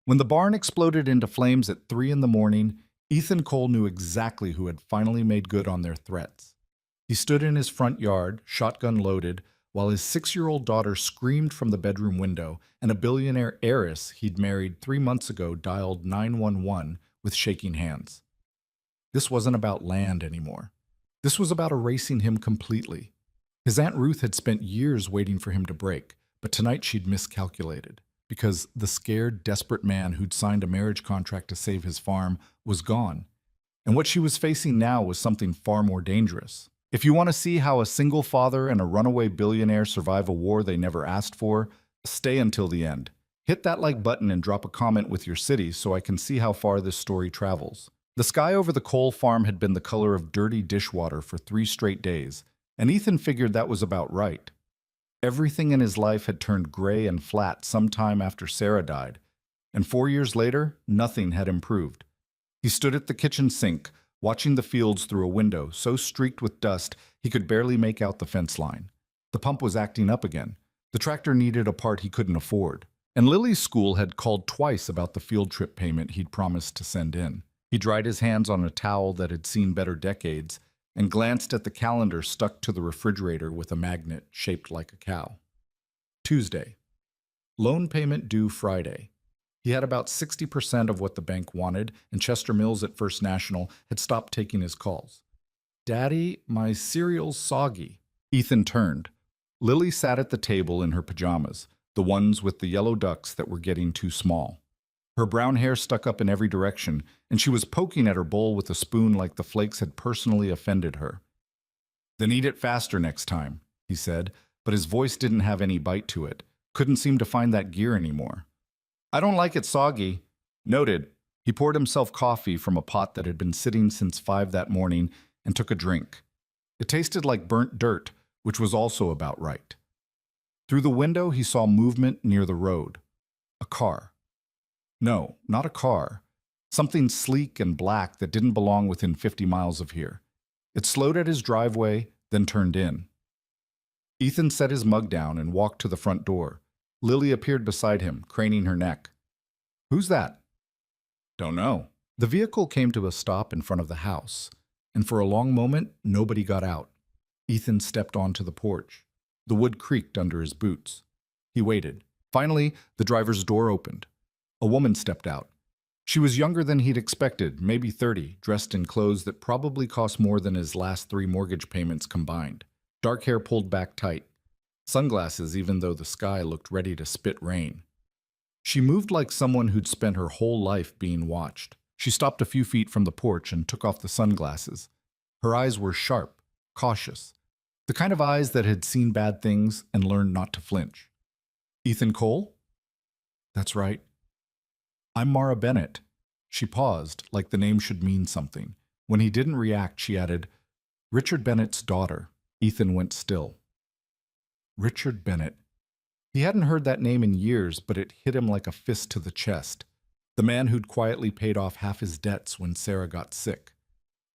When the barn exploded into flames at 3 in the morning, Ethan Cole knew exactly who had finally made good on their threats. He stood in his front yard, shotgun loaded, while his 6-year-old daughter screamed from the bedroom window, and a billionaire heiress he'd married 3 months ago dialed 911 with shaking hands. This wasn't about land anymore. This was about erasing him completely. His Aunt Ruth had spent years waiting for him to break, but tonight she'd miscalculated, because the scared, desperate man who'd signed a marriage contract to save his farm was gone. And what she was facing now was something far more dangerous. If you want to see how a single father and a runaway billionaire survive a war they never asked for, stay until the end. Hit that like button and drop a comment with your city so I can see how far this story travels. The sky over the Cole farm had been the color of dirty dishwater for 3 straight days, and Ethan figured that was about right. Everything in his life had turned gray and flat sometime after Sarah died, and 4 years later, nothing had improved. He stood at the kitchen sink, watching the fields through a window so streaked with dust he could barely make out the fence line. The pump was acting up again. The tractor needed a part he couldn't afford. And Lily's school had called twice about the field trip payment he'd promised to send in. He dried his hands on a towel that had seen better decades and glanced at the calendar stuck to the refrigerator with a magnet shaped like a cow. Tuesday. Loan payment due Friday. He had about 60% of what the bank wanted, and Chester Mills at First National had stopped taking his calls. "Daddy, my cereal's soggy." Ethan turned. Lily sat at the table in her pajamas, the ones with the yellow ducks that were getting too small. Her brown hair stuck up in every direction, and she was poking at her bowl with a spoon like the flakes had personally offended her. "Then eat it faster next time," he said, but his voice didn't have any bite to it. Couldn't seem to find that gear anymore. "I don't like it soggy." Noted. He poured himself coffee from a pot that had been sitting since 5 that morning and took a drink. It tasted like burnt dirt, which was also about right. Through the window, he saw movement near the road. A car. No, not a car. Something sleek and black that didn't belong within 50 miles of here. It slowed at his driveway, then turned in. Ethan set his mug down and walked to the front door. Lily appeared beside him, craning her neck. "Who's that?" "Don't know." The vehicle came to a stop in front of the house, and for a long moment, nobody got out. Ethan stepped onto the porch. The wood creaked under his boots. He waited. Finally, the driver's door opened. A woman stepped out. She was younger than he'd expected, maybe 30, dressed in clothes that probably cost more than his last 3 mortgage payments combined. Dark hair pulled back tight. Sunglasses, even though the sky looked ready to spit rain. She moved like someone who'd spent her whole life being watched. She stopped a few feet from the porch and took off the sunglasses. Her eyes were sharp, cautious, the kind of eyes that had seen bad things and learned not to flinch. "Ethan Cole?" "That's right." "I'm Mara Bennett." She paused, like the name should mean something. When he didn't react, she added, "Richard Bennett's daughter." Ethan went still. Richard Bennett. He hadn't heard that name in years, but it hit him like a fist to the chest. The man who'd quietly paid off half his debts when Sarah got sick.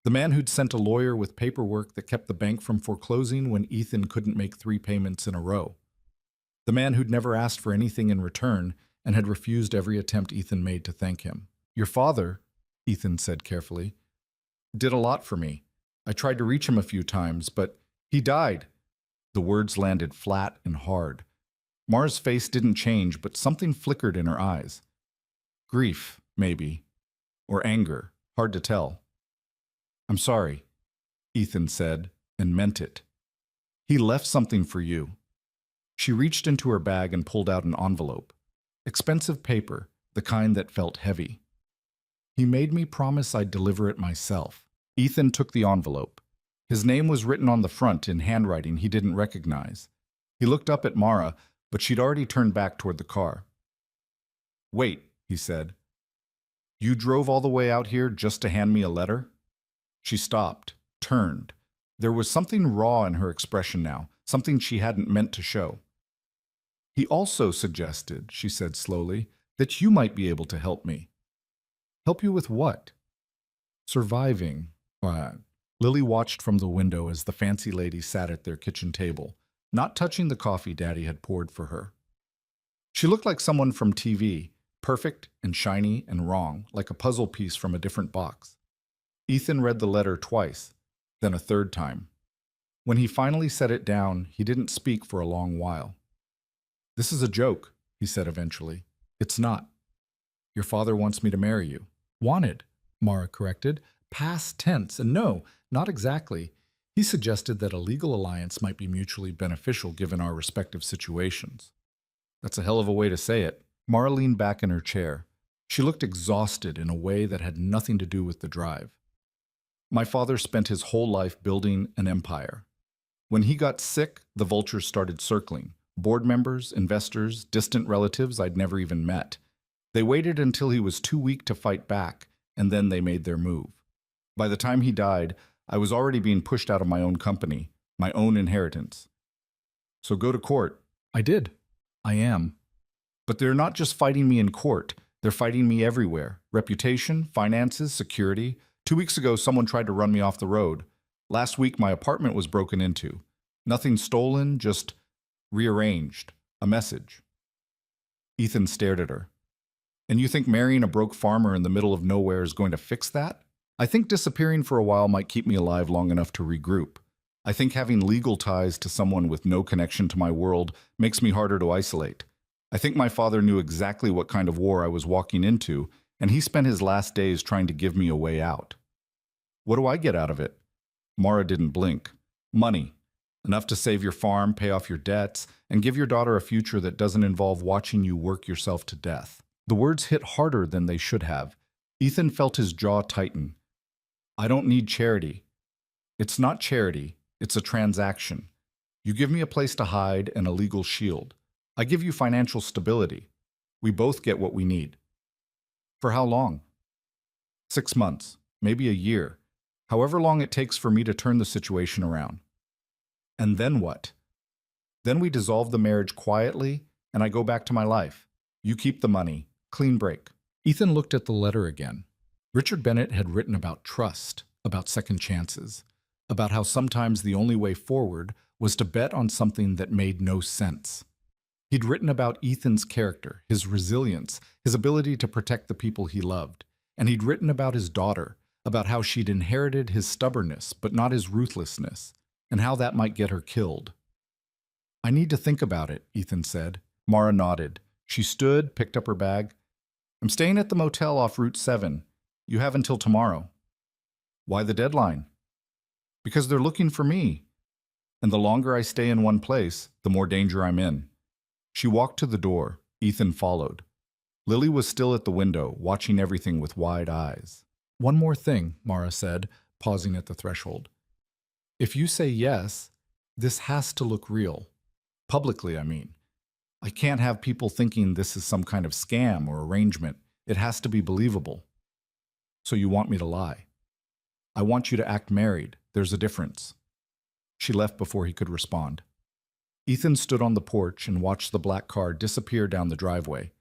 The man who'd sent a lawyer with paperwork that kept the bank from foreclosing when Ethan couldn't make 3 payments in a row. The man who'd never asked for anything in return and had refused every attempt Ethan made to thank him. "Your father," Ethan said carefully, "did a lot for me. I tried to reach him a few times, but he died." The words landed flat and hard. Mara's face didn't change, but something flickered in her eyes. Grief, maybe. Or anger. Hard to tell. "I'm sorry," Ethan said, and meant it. "He left something for you." She reached into her bag and pulled out an envelope. Expensive paper, the kind that felt heavy. "He made me promise I'd deliver it myself." Ethan took the envelope. His name was written on the front in handwriting he didn't recognize. He looked up at Mara, but she'd already turned back toward the car. "Wait," he said. "You drove all the way out here just to hand me a letter?" She stopped, turned. There was something raw in her expression now, something she hadn't meant to show. "He also suggested," she said slowly, "that you might be able to help me." "Help you with what?" "Surviving." Lily watched from the window as the fancy lady sat at their kitchen table, not touching the coffee Daddy had poured for her. She looked like someone from TV, perfect and shiny and wrong, like a puzzle piece from a different box. Ethan read the letter twice, then a third time. When he finally set it down, he didn't speak for a long while. "This is a joke," he said eventually. "It's not. Your father wants me to marry you." "Wanted," Mara corrected. Past tense, and no, not exactly. He suggested that a legal alliance might be mutually beneficial given our respective situations. That's a hell of a way to say it. Mara leaned back in her chair. She looked exhausted in a way that had nothing to do with the drive. My father spent his whole life building an empire. When he got sick, the vultures started circling. Board members, investors, distant relatives I'd never even met. They waited until he was too weak to fight back, and then they made their move. By the time he died, I was already being pushed out of my own company, my own inheritance. So go to court. I did. I am. But they're not just fighting me in court. They're fighting me everywhere. Reputation, finances, security. 2 weeks ago, someone tried to run me off the road. Last week, my apartment was broken into. Nothing stolen, just rearranged. A message. Ethan stared at her. "And you think marrying a broke farmer in the middle of nowhere is going to fix that?" "I think disappearing for a while might keep me alive long enough to regroup. I think having legal ties to someone with no connection to my world makes me harder to isolate. I think my father knew exactly what kind of war I was walking into, and he spent his last days trying to give me a way out." "What do I get out of it?" Mara didn't blink. "Money. Enough to save your farm, pay off your debts, and give your daughter a future that doesn't involve watching you work yourself to death." The words hit harder than they should have. Ethan felt his jaw tighten. "I don't need charity." "It's not charity. It's a transaction. You give me a place to hide and a legal shield. I give you financial stability. We both get what we need." "For how long?" 6 months, maybe a year. However long it takes for me to turn the situation around." "And then what?" "Then we dissolve the marriage quietly, and I go back to my life. You keep the money. Clean break." Ethan looked at the letter again. Richard Bennett had written about trust, about second chances, about how sometimes the only way forward was to bet on something that made no sense. He'd written about Ethan's character, his resilience, his ability to protect the people he loved. And he'd written about his daughter, about how she'd inherited his stubbornness but not his ruthlessness, and how that might get her killed. "I need to think about it," Ethan said. Mara nodded. She stood, picked up her bag. "I'm staying at the motel off Route 7. You have until tomorrow." "Why the deadline?" "Because they're looking for me. And the longer I stay in one place, the more danger I'm in." She walked to the door. Ethan followed. Lily was still at the window, watching everything with wide eyes. "One more thing," Mara said, pausing at the threshold. "If you say yes, this has to look real. Publicly, I mean. I can't have people thinking this is some kind of scam or arrangement. It has to be believable." "So you want me to lie?" "I want you to act married. There's a difference." She left before he could respond. Ethan stood on the porch and watched the black car disappear down the driveway.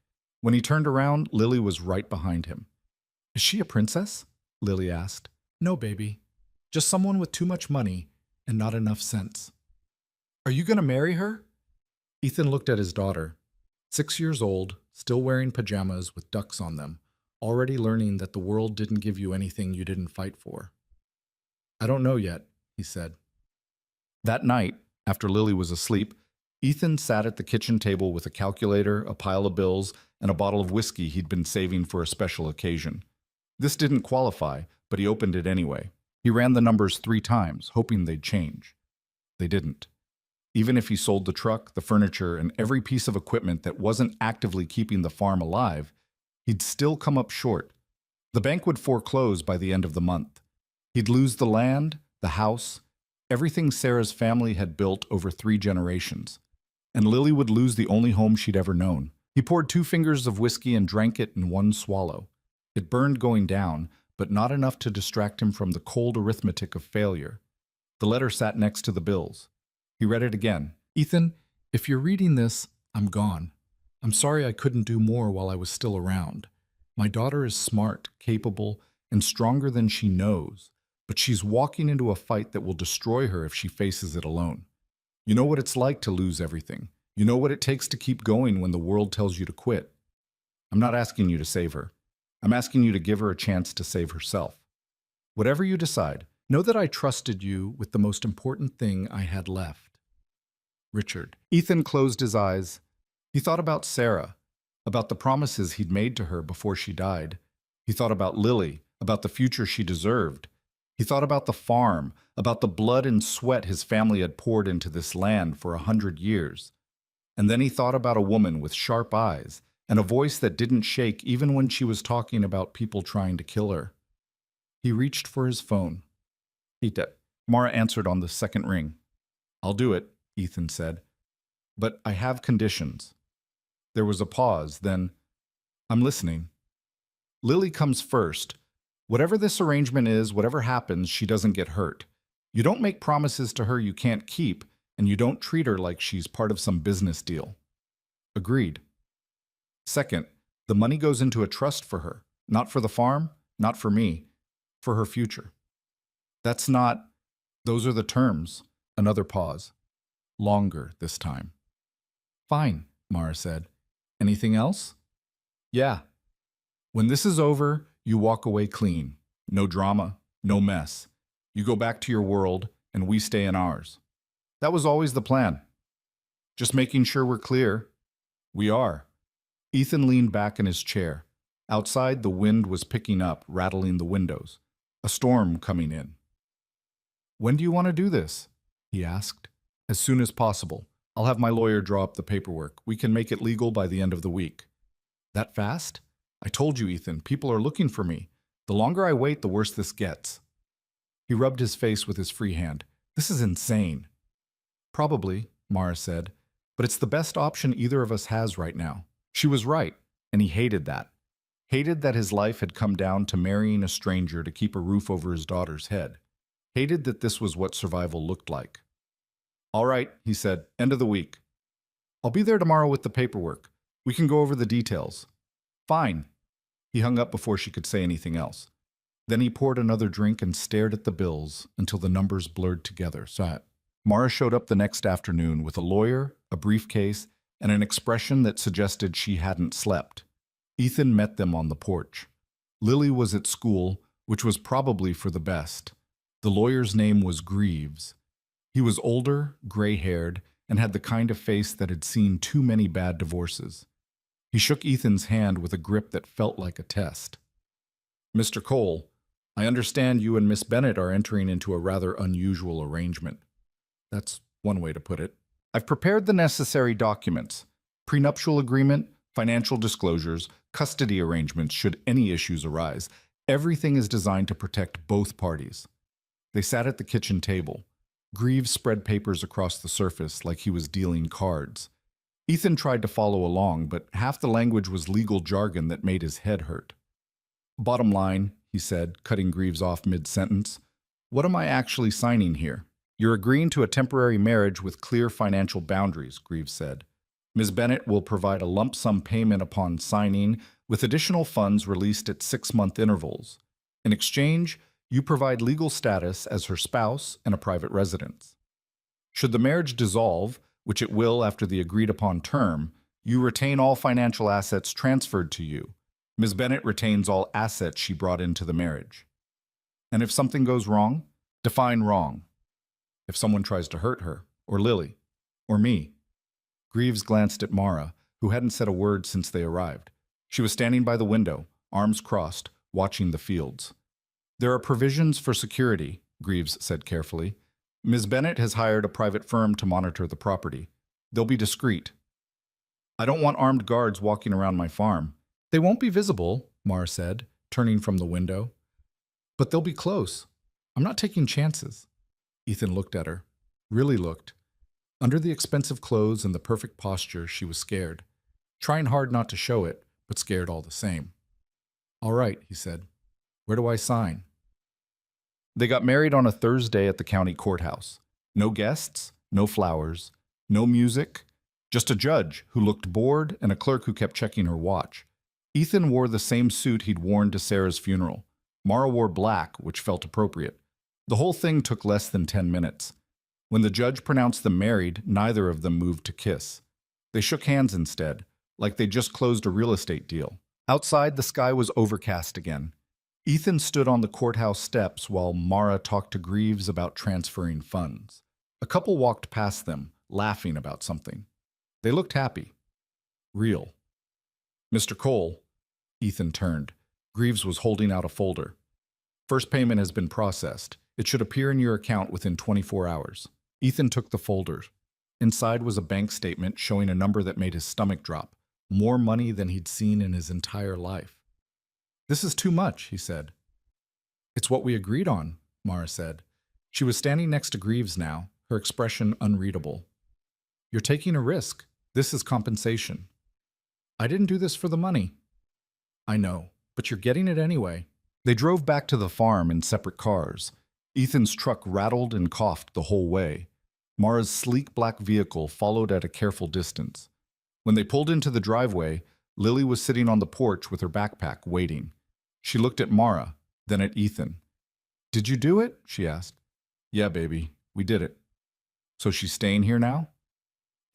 When he turned around, Lily was right behind him. "Is she a princess?" Lily asked. "No, baby. Just someone with too much money and not enough sense." "Are you going to marry her?" Ethan looked at his daughter. 6 years old, still wearing pajamas with ducks on them, already learning that the world didn't give you anything you didn't fight for. "I don't know yet," he said. That night, after Lily was asleep, Ethan sat at the kitchen table with a calculator, a pile of bills, and a bottle of whiskey he'd been saving for a special occasion. This didn't qualify, but he opened it anyway. He ran the numbers 3 times, hoping they'd change. They didn't. Even if he sold the truck, the furniture, and every piece of equipment that wasn't actively keeping the farm alive, he'd still come up short. The bank would foreclose by the end of the month. He'd lose the land, the house, everything Sarah's family had built over 3 generations. And Lily would lose the only home she'd ever known. He poured 2 fingers of whiskey and drank it in one swallow. It burned going down, but not enough to distract him from the cold arithmetic of failure. The letter sat next to the bills. He read it again. "Ethan, if you're reading this, I'm gone. I'm sorry I couldn't do more while I was still around. My daughter is smart, capable, and stronger than she knows, but she's walking into a fight that will destroy her if she faces it alone. You know what it's like to lose everything. You know what it takes to keep going when the world tells you to quit. I'm not asking you to save her. I'm asking you to give her a chance to save herself. Whatever you decide, know that I trusted you with the most important thing I had left. Richard. Ethan closed his eyes. He thought about Sarah, about the promises he'd made to her before she died. He thought about Lily, about the future she deserved. He thought about the farm, about the blood and sweat his family had poured into this land for 100 years. And then he thought about a woman with sharp eyes and a voice that didn't shake even when she was talking about people trying to kill her. He reached for his phone. Ita. Mara answered on the second ring. I'll do it, Ethan said. But I have conditions. There was a pause, then, I'm listening. Lily comes first. Whatever this arrangement is, whatever happens, she doesn't get hurt. You don't make promises to her you can't keep, and you don't treat her like she's part of some business deal. Agreed. Second, the money goes into a trust for her. Not for the farm, not for me, for her future. That's not... Those are the terms. Another pause. Longer this time. Fine, Mara said. Anything else? Yeah. When this is over, you walk away clean. No drama, no mess. You go back to your world, and we stay in ours. That was always the plan. Just making sure we're clear. We are. Ethan leaned back in his chair. Outside, the wind was picking up, rattling the windows. A storm coming in. When do you want to do this? He asked. As soon as possible. I'll have my lawyer draw up the paperwork. We can make it legal by the end of the week. That fast? I told you, Ethan, people are looking for me. The longer I wait, the worse this gets. He rubbed his face with his free hand. This is insane. Probably, Mara said, but it's the best option either of us has right now. She was right, and he hated that. Hated that his life had come down to marrying a stranger to keep a roof over his daughter's head. Hated that this was what survival looked like. All right, he said, end of the week. I'll be there tomorrow with the paperwork. We can go over the details. Fine. He hung up before she could say anything else. Then he poured another drink and stared at the bills until the numbers blurred together. Mara showed up the next afternoon with a lawyer, a briefcase, and an expression that suggested she hadn't slept. Ethan met them on the porch. Lily was at school, which was probably for the best. The lawyer's name was Greaves. He was older, gray-haired, and had the kind of face that had seen too many bad divorces. He shook Ethan's hand with a grip that felt like a test. Mr. Cole, I understand you and Miss Bennett are entering into a rather unusual arrangement. That's one way to put it. I've prepared the necessary documents. Prenuptial agreement, financial disclosures, custody arrangements should any issues arise. Everything is designed to protect both parties. They sat at the kitchen table. Greaves spread papers across the surface like he was dealing cards. Ethan tried to follow along, but half the language was legal jargon that made his head hurt. Bottom line, he said, cutting Greaves off mid-sentence, what am I actually signing here? You're agreeing to a temporary marriage with clear financial boundaries, Greaves said. Ms. Bennett will provide a lump sum payment upon signing, with additional funds released at 6-month intervals. In exchange, you provide legal status as her spouse and a private residence. Should the marriage dissolve, which it will after the agreed-upon term, you retain all financial assets transferred to you. Ms. Bennett retains all assets she brought into the marriage. And if something goes wrong, define wrong. If someone tries to hurt her, or Lily, or me. Greaves glanced at Mara, who hadn't said a word since they arrived. She was standing by the window, arms crossed, watching the fields. There are provisions for security, Greaves said carefully. Ms. Bennett has hired a private firm to monitor the property. They'll be discreet. I don't want armed guards walking around my farm. They won't be visible, Mara said, turning from the window. But they'll be close. I'm not taking chances. Ethan looked at her. Really looked. Under the expensive clothes and the perfect posture, she was scared. Trying hard not to show it, but scared all the same. All right, he said. Where do I sign? They got married on a Thursday at the county courthouse. No guests, no flowers, no music, just a judge who looked bored and a clerk who kept checking her watch. Ethan wore the same suit he'd worn to Sarah's funeral. Mara wore black, which felt appropriate. The whole thing took less than 10 minutes. When the judge pronounced them married, neither of them moved to kiss. They shook hands instead, like they just closed a real estate deal. Outside, the sky was overcast again. Ethan stood on the courthouse steps while Mara talked to Greaves about transferring funds. A couple walked past them, laughing about something. They looked happy. Real. Mr. Cole, Ethan turned. Greaves was holding out a folder. First payment has been processed. It should appear in your account within 24 hours. Ethan took the folder. Inside was a bank statement showing a number that made his stomach drop. More money than he'd seen in his entire life. This is too much, he said. It's what we agreed on, Mara said. She was standing next to Greaves now, her expression unreadable. You're taking a risk. This is compensation. I didn't do this for the money. I know, but you're getting it anyway. They drove back to the farm in separate cars. Ethan's truck rattled and coughed the whole way. Mara's sleek black vehicle followed at a careful distance. When they pulled into the driveway, Lily was sitting on the porch with her backpack, waiting. She looked at Mara, then at Ethan. Did you do it? She asked. Yeah, baby, we did it. So she's staying here now?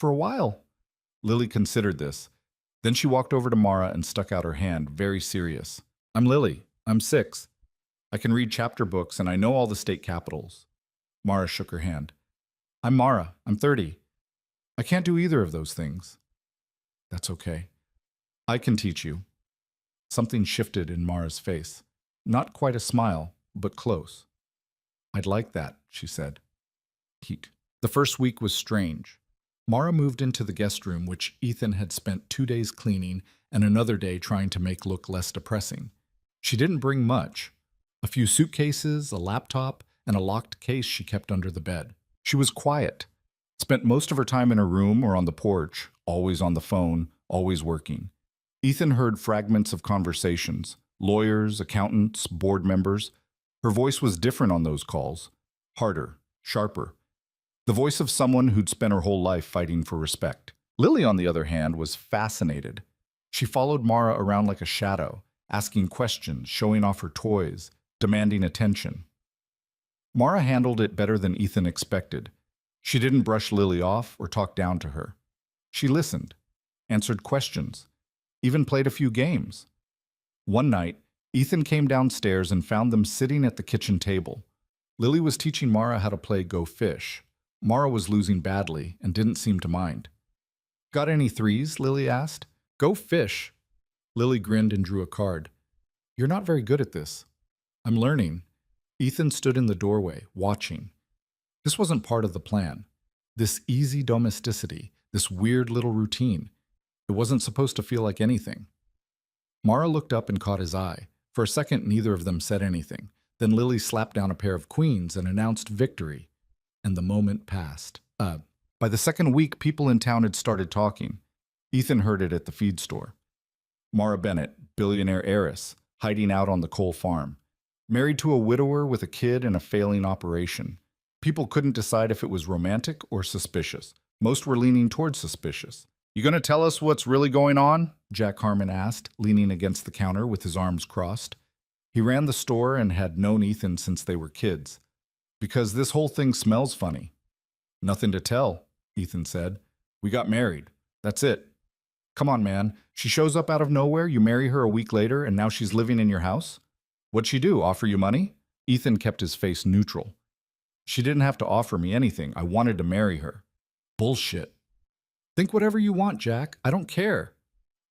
For a while. Lily considered this. Then she walked over to Mara and stuck out her hand, very serious. I'm Lily. I'm 6. I can read chapter books and I know all the state capitals. Mara shook her hand. I'm Mara. I'm 30. I can't do either of those things. That's okay. I can teach you. Something shifted in Mara's face. Not quite a smile, but close. I'd like that, she said. Heat. The first week was strange. Mara moved into the guest room, which Ethan had spent 2 days cleaning and another day trying to make look less depressing. She didn't bring much. A few suitcases, a laptop, and a locked case she kept under the bed. She was quiet. Spent most of her time in her room or on the porch, always on the phone, always working. Ethan heard fragments of conversations, lawyers, accountants, board members. Her voice was different on those calls, harder, sharper. The voice of someone who'd spent her whole life fighting for respect. Lily, on the other hand, was fascinated. She followed Mara around like a shadow, asking questions, showing off her toys, demanding attention. Mara handled it better than Ethan expected. She didn't brush Lily off or talk down to her. She listened, answered questions, even played a few games. One night, Ethan came downstairs and found them sitting at the kitchen table. Lily was teaching Mara how to play Go Fish. Mara was losing badly and didn't seem to mind. Got any threes? Lily asked. Go Fish. Lily grinned and drew a card. You're not very good at this. I'm learning. Ethan stood in the doorway, watching. This wasn't part of the plan. This easy domesticity, this weird little routine. It wasn't supposed to feel like anything. Mara looked up and caught his eye. For a second, neither of them said anything. Then Lily slapped down a pair of queens and announced victory. And the moment passed. By the second week, people in town had started talking. Ethan heard it at the feed store. Mara Bennett, billionaire heiress, hiding out on the Cole farm. Married to a widower with a kid and a failing operation. People couldn't decide if it was romantic or suspicious. Most were leaning towards suspicious. You gonna tell us what's really going on? Jack Harmon asked, leaning against the counter with his arms crossed. He ran the store and had known Ethan since they were kids. Because this whole thing smells funny. Nothing to tell, Ethan said. We got married. That's it. Come on, man. She shows up out of nowhere, you marry her a week later, and now she's living in your house? What'd she do, offer you money? Ethan kept his face neutral. She didn't have to offer me anything. I wanted to marry her. Bullshit. Think whatever you want, Jack. I don't care.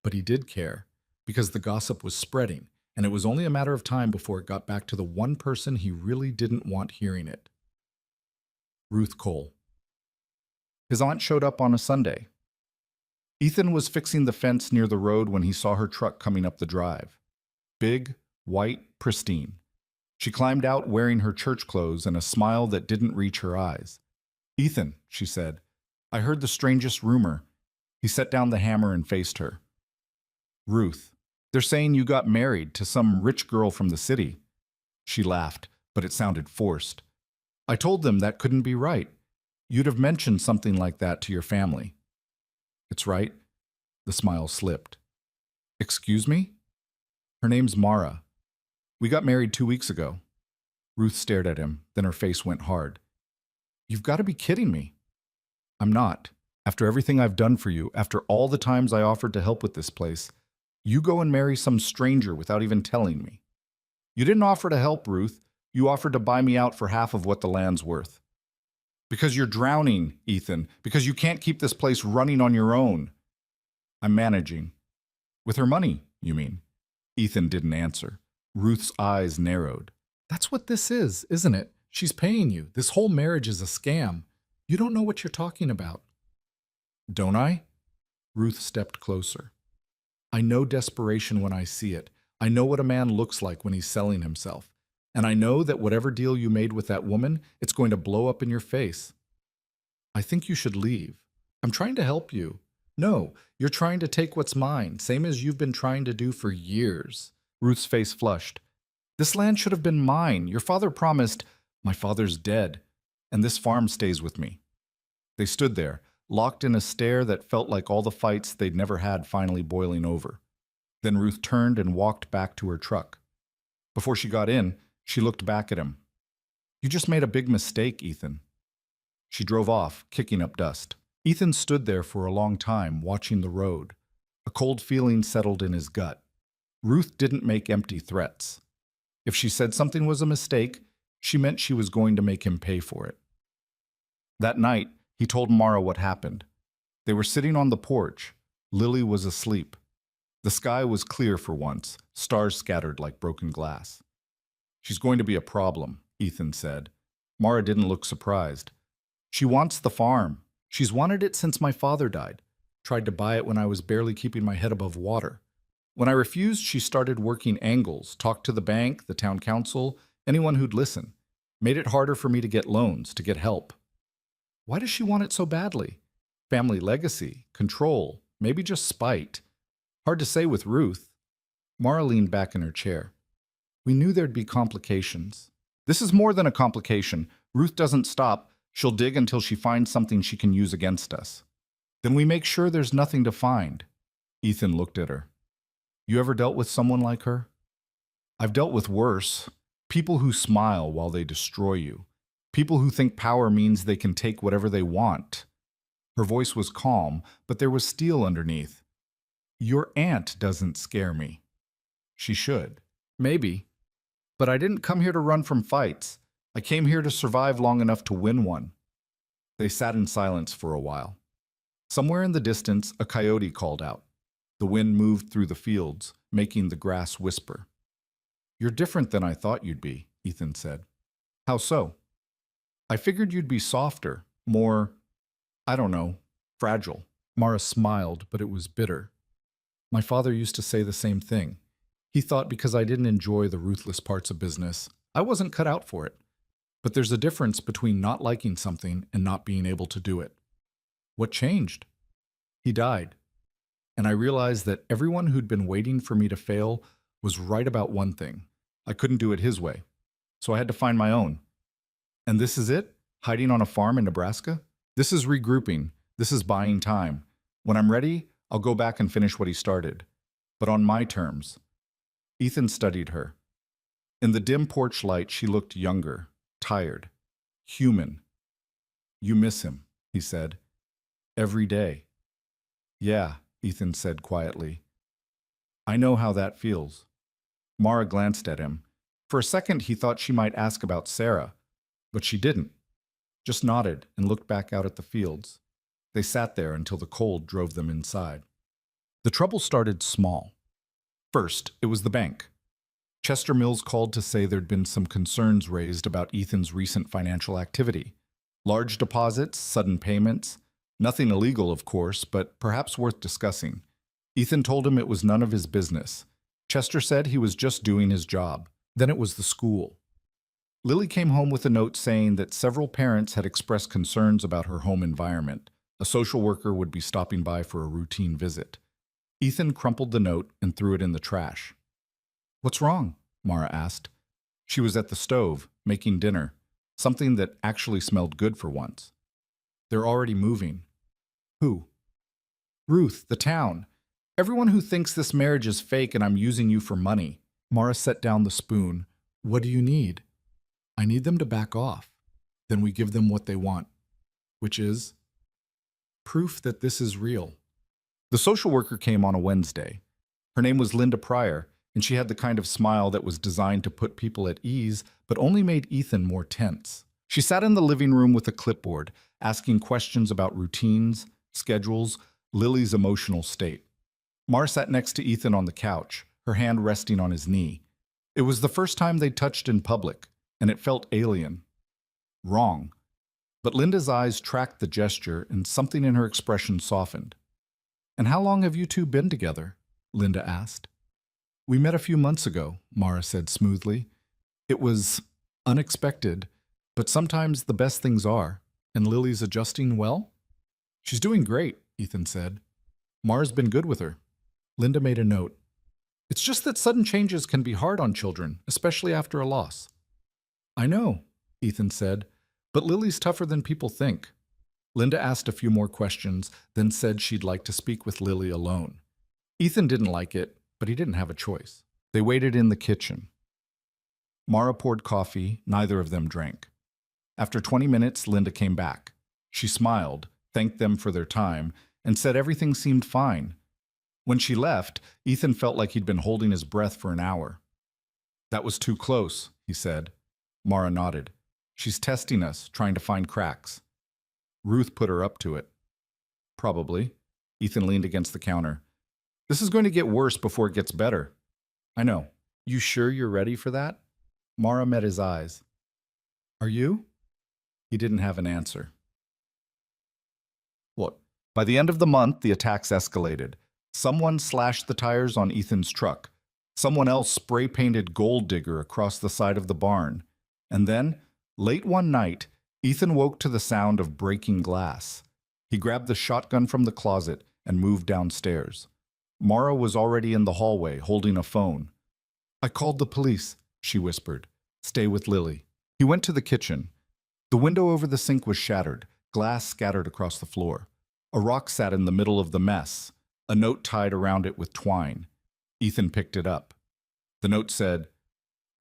But he did care, because the gossip was spreading, and it was only a matter of time before it got back to the one person he really didn't want hearing it. Ruth Cole. His aunt showed up on a Sunday. Ethan was fixing the fence near the road when he saw her truck coming up the drive. Big, white, pristine. She climbed out wearing her church clothes and a smile that didn't reach her eyes. Ethan, she said, I heard the strangest rumor. He set down the hammer and faced her. Ruth, they're saying you got married to some rich girl from the city. She laughed, but it sounded forced. I told them that couldn't be right. You'd have mentioned something like that to your family. It's right. The smile slipped. Excuse me? Her name's Mara. We got married 2 weeks ago. Ruth stared at him, then her face went hard. You've got to be kidding me. I'm not. After everything I've done for you, after all the times I offered to help with this place, you go and marry some stranger without even telling me. You didn't offer to help, Ruth. You offered to buy me out for half of what the land's worth. Because you're drowning, Ethan. Because you can't keep this place running on your own. I'm managing. With her money, you mean? Ethan didn't answer. Ruth's eyes narrowed. That's what this is, isn't it? She's paying you. This whole marriage is a scam. You don't know what you're talking about. Don't I? Ruth stepped closer. I know desperation when I see it. I know what a man looks like when he's selling himself. And I know that whatever deal you made with that woman, it's going to blow up in your face. I think you should leave. I'm trying to help you. No, you're trying to take what's mine, same as you've been trying to do for years. Ruth's face flushed. This land should have been mine. Your father promised. My father's dead, and this farm stays with me. They stood there, locked in a stare that felt like all the fights they'd never had finally boiling over. Then Ruth turned and walked back to her truck. Before she got in, she looked back at him. You just made a big mistake, Ethan. She drove off, kicking up dust. Ethan stood there for a long time, watching the road. A cold feeling settled in his gut. Ruth didn't make empty threats. If she said something was a mistake, she meant she was going to make him pay for it. That night, he told Mara what happened. They were sitting on the porch. Lily was asleep. The sky was clear for once, stars scattered like broken glass. She's going to be a problem, Ethan said. Mara didn't look surprised. She wants the farm. She's wanted it since my father died. Tried to buy it when I was barely keeping my head above water. When I refused, she started working angles, talked to the bank, the town council, anyone who'd listen. Made it harder for me to get loans, to get help. Why does she want it so badly? Family legacy, control, maybe just spite. Hard to say with Ruth. Mara leaned back in her chair. We knew there'd be complications. This is more than a complication. Ruth doesn't stop. She'll dig until she finds something she can use against us. Then we make sure there's nothing to find. Ethan looked at her. You ever dealt with someone like her? I've dealt with worse. People who smile while they destroy you. People who think power means they can take whatever they want. Her voice was calm, but there was steel underneath. Your aunt doesn't scare me. She should. Maybe. But I didn't come here to run from fights. I came here to survive long enough to win one. They sat in silence for a while. Somewhere in the distance, a coyote called out. The wind moved through the fields, making the grass whisper. You're different than I thought you'd be, Ethan said. How so? I figured you'd be softer, more, I don't know, fragile. Mara smiled, but it was bitter. My father used to say the same thing. He thought because I didn't enjoy the ruthless parts of business, I wasn't cut out for it. But there's a difference between not liking something and not being able to do it. What changed? He died. And I realized that everyone who'd been waiting for me to fail was right about one thing. I couldn't do it his way. So I had to find my own. And this is it? Hiding on a farm in Nebraska? This is regrouping. This is buying time. When I'm ready, I'll go back and finish what he started. But on my terms. Ethan studied her. In the dim porch light, she looked younger, tired, human. You miss him, he said. Every day. Yeah, Ethan said quietly. I know how that feels. Mara glanced at him. For a second, he thought she might ask about Sarah, but she didn't. Just nodded and looked back out at the fields. They sat there until the cold drove them inside. The trouble started small. First, it was the bank. Chester Mills called to say there'd been some concerns raised about Ethan's recent financial activity. Large deposits, sudden payments. Nothing illegal, of course, but perhaps worth discussing. Ethan told him it was none of his business. Chester said he was just doing his job. Then it was the school. Lily came home with a note saying that several parents had expressed concerns about her home environment. A social worker would be stopping by for a routine visit. Ethan crumpled the note and threw it in the trash. What's wrong? Mara asked. She was at the stove, making dinner, something that actually smelled good for once. They're already moving. Who? Ruth, the town. Everyone who thinks this marriage is fake and I'm using you for money. Mara set down the spoon. What do you need? I need them to back off. Then we give them what they want. Which is? Proof that this is real. The social worker came on a Wednesday. Her name was Linda Pryor, and she had the kind of smile that was designed to put people at ease, but only made Ethan more tense. She sat in the living room with a clipboard, asking questions about routines, schedules, Lily's emotional state. Mara sat next to Ethan on the couch, her hand resting on his knee. It was the first time they touched in public, and it felt alien. Wrong. But Linda's eyes tracked the gesture, and something in her expression softened. "And how long have you two been together?" Linda asked. "We met a few months ago," Mara said smoothly. "It was unexpected, but sometimes the best things are. And Lily's adjusting well?" "She's doing great," Ethan said. "Mara's been good with her." Linda made a note. "It's just that sudden changes can be hard on children, especially after a loss." "I know," Ethan said, "but Lily's tougher than people think." Linda asked a few more questions, then said she'd like to speak with Lily alone. Ethan didn't like it, but he didn't have a choice. They waited in the kitchen. Mara poured coffee, neither of them drank. After 20 minutes, Linda came back. She smiled, thanked them for their time, and said everything seemed fine. When she left, Ethan felt like he'd been holding his breath for an hour. "That was too close," he said. Mara nodded. "She's testing us, trying to find cracks." "Ruth put her up to it." "Probably." Ethan leaned against the counter. "This is going to get worse before it gets better." "I know. You sure you're ready for that?" Mara met his eyes. "Are you?" He didn't have an answer. What? By the end of the month, the attacks escalated. Someone slashed the tires on Ethan's truck. Someone else spray-painted "Gold Digger" across the side of the barn. And then, late one night, Ethan woke to the sound of breaking glass. He grabbed the shotgun from the closet and moved downstairs. Mara was already in the hallway, holding a phone. "I called the police," she whispered. "Stay with Lily." He went to the kitchen. The window over the sink was shattered, glass scattered across the floor. A rock sat in the middle of the mess, a note tied around it with twine. Ethan picked it up. The note said,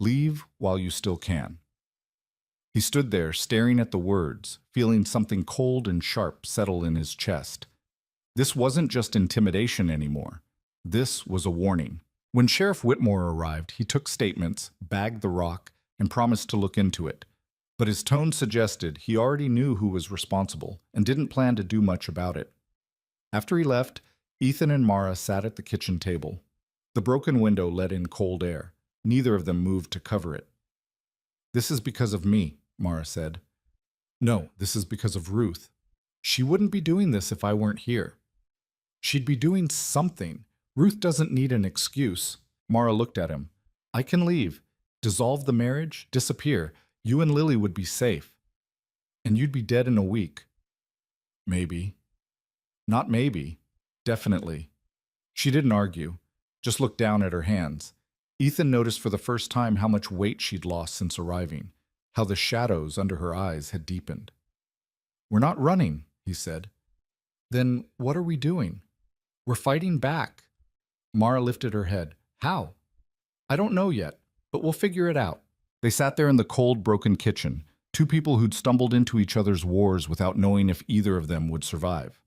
"Leave while you still can." He stood there, staring at the words, feeling something cold and sharp settle in his chest. This wasn't just intimidation anymore. This was a warning. When Sheriff Whitmore arrived, he took statements, bagged the rock, and promised to look into it. But his tone suggested he already knew who was responsible and didn't plan to do much about it. After he left, Ethan and Mara sat at the kitchen table. The broken window let in cold air. Neither of them moved to cover it. "This is because of me," Mara said. "No, this is because of Ruth. She wouldn't be doing this if I weren't here. She'd be doing something. Ruth doesn't need an excuse." Mara looked at him. "I can leave, dissolve the marriage, disappear. You and Lily would be safe. And you'd be dead in a week." "Maybe." "Not maybe. Definitely." She didn't argue, just looked down at her hands. Ethan noticed for the first time how much weight she'd lost since arriving, how the shadows under her eyes had deepened. "We're not running," he said. "Then what are we doing?" "We're fighting back." Mara lifted her head. "How?" "I don't know yet, but we'll figure it out." They sat there in the cold, broken kitchen, two people who'd stumbled into each other's wars without knowing if either of them would survive.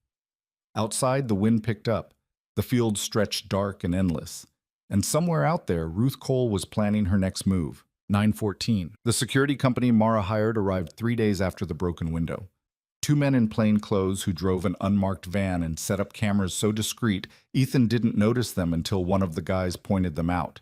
Outside, the wind picked up. The field stretched dark and endless. And somewhere out there, Ruth Cole was planning her next move. 9:14. The security company Mara hired arrived 3 days after the broken window. Two men in plain clothes who drove an unmarked van and set up cameras so discreet, Ethan didn't notice them until one of the guys pointed them out.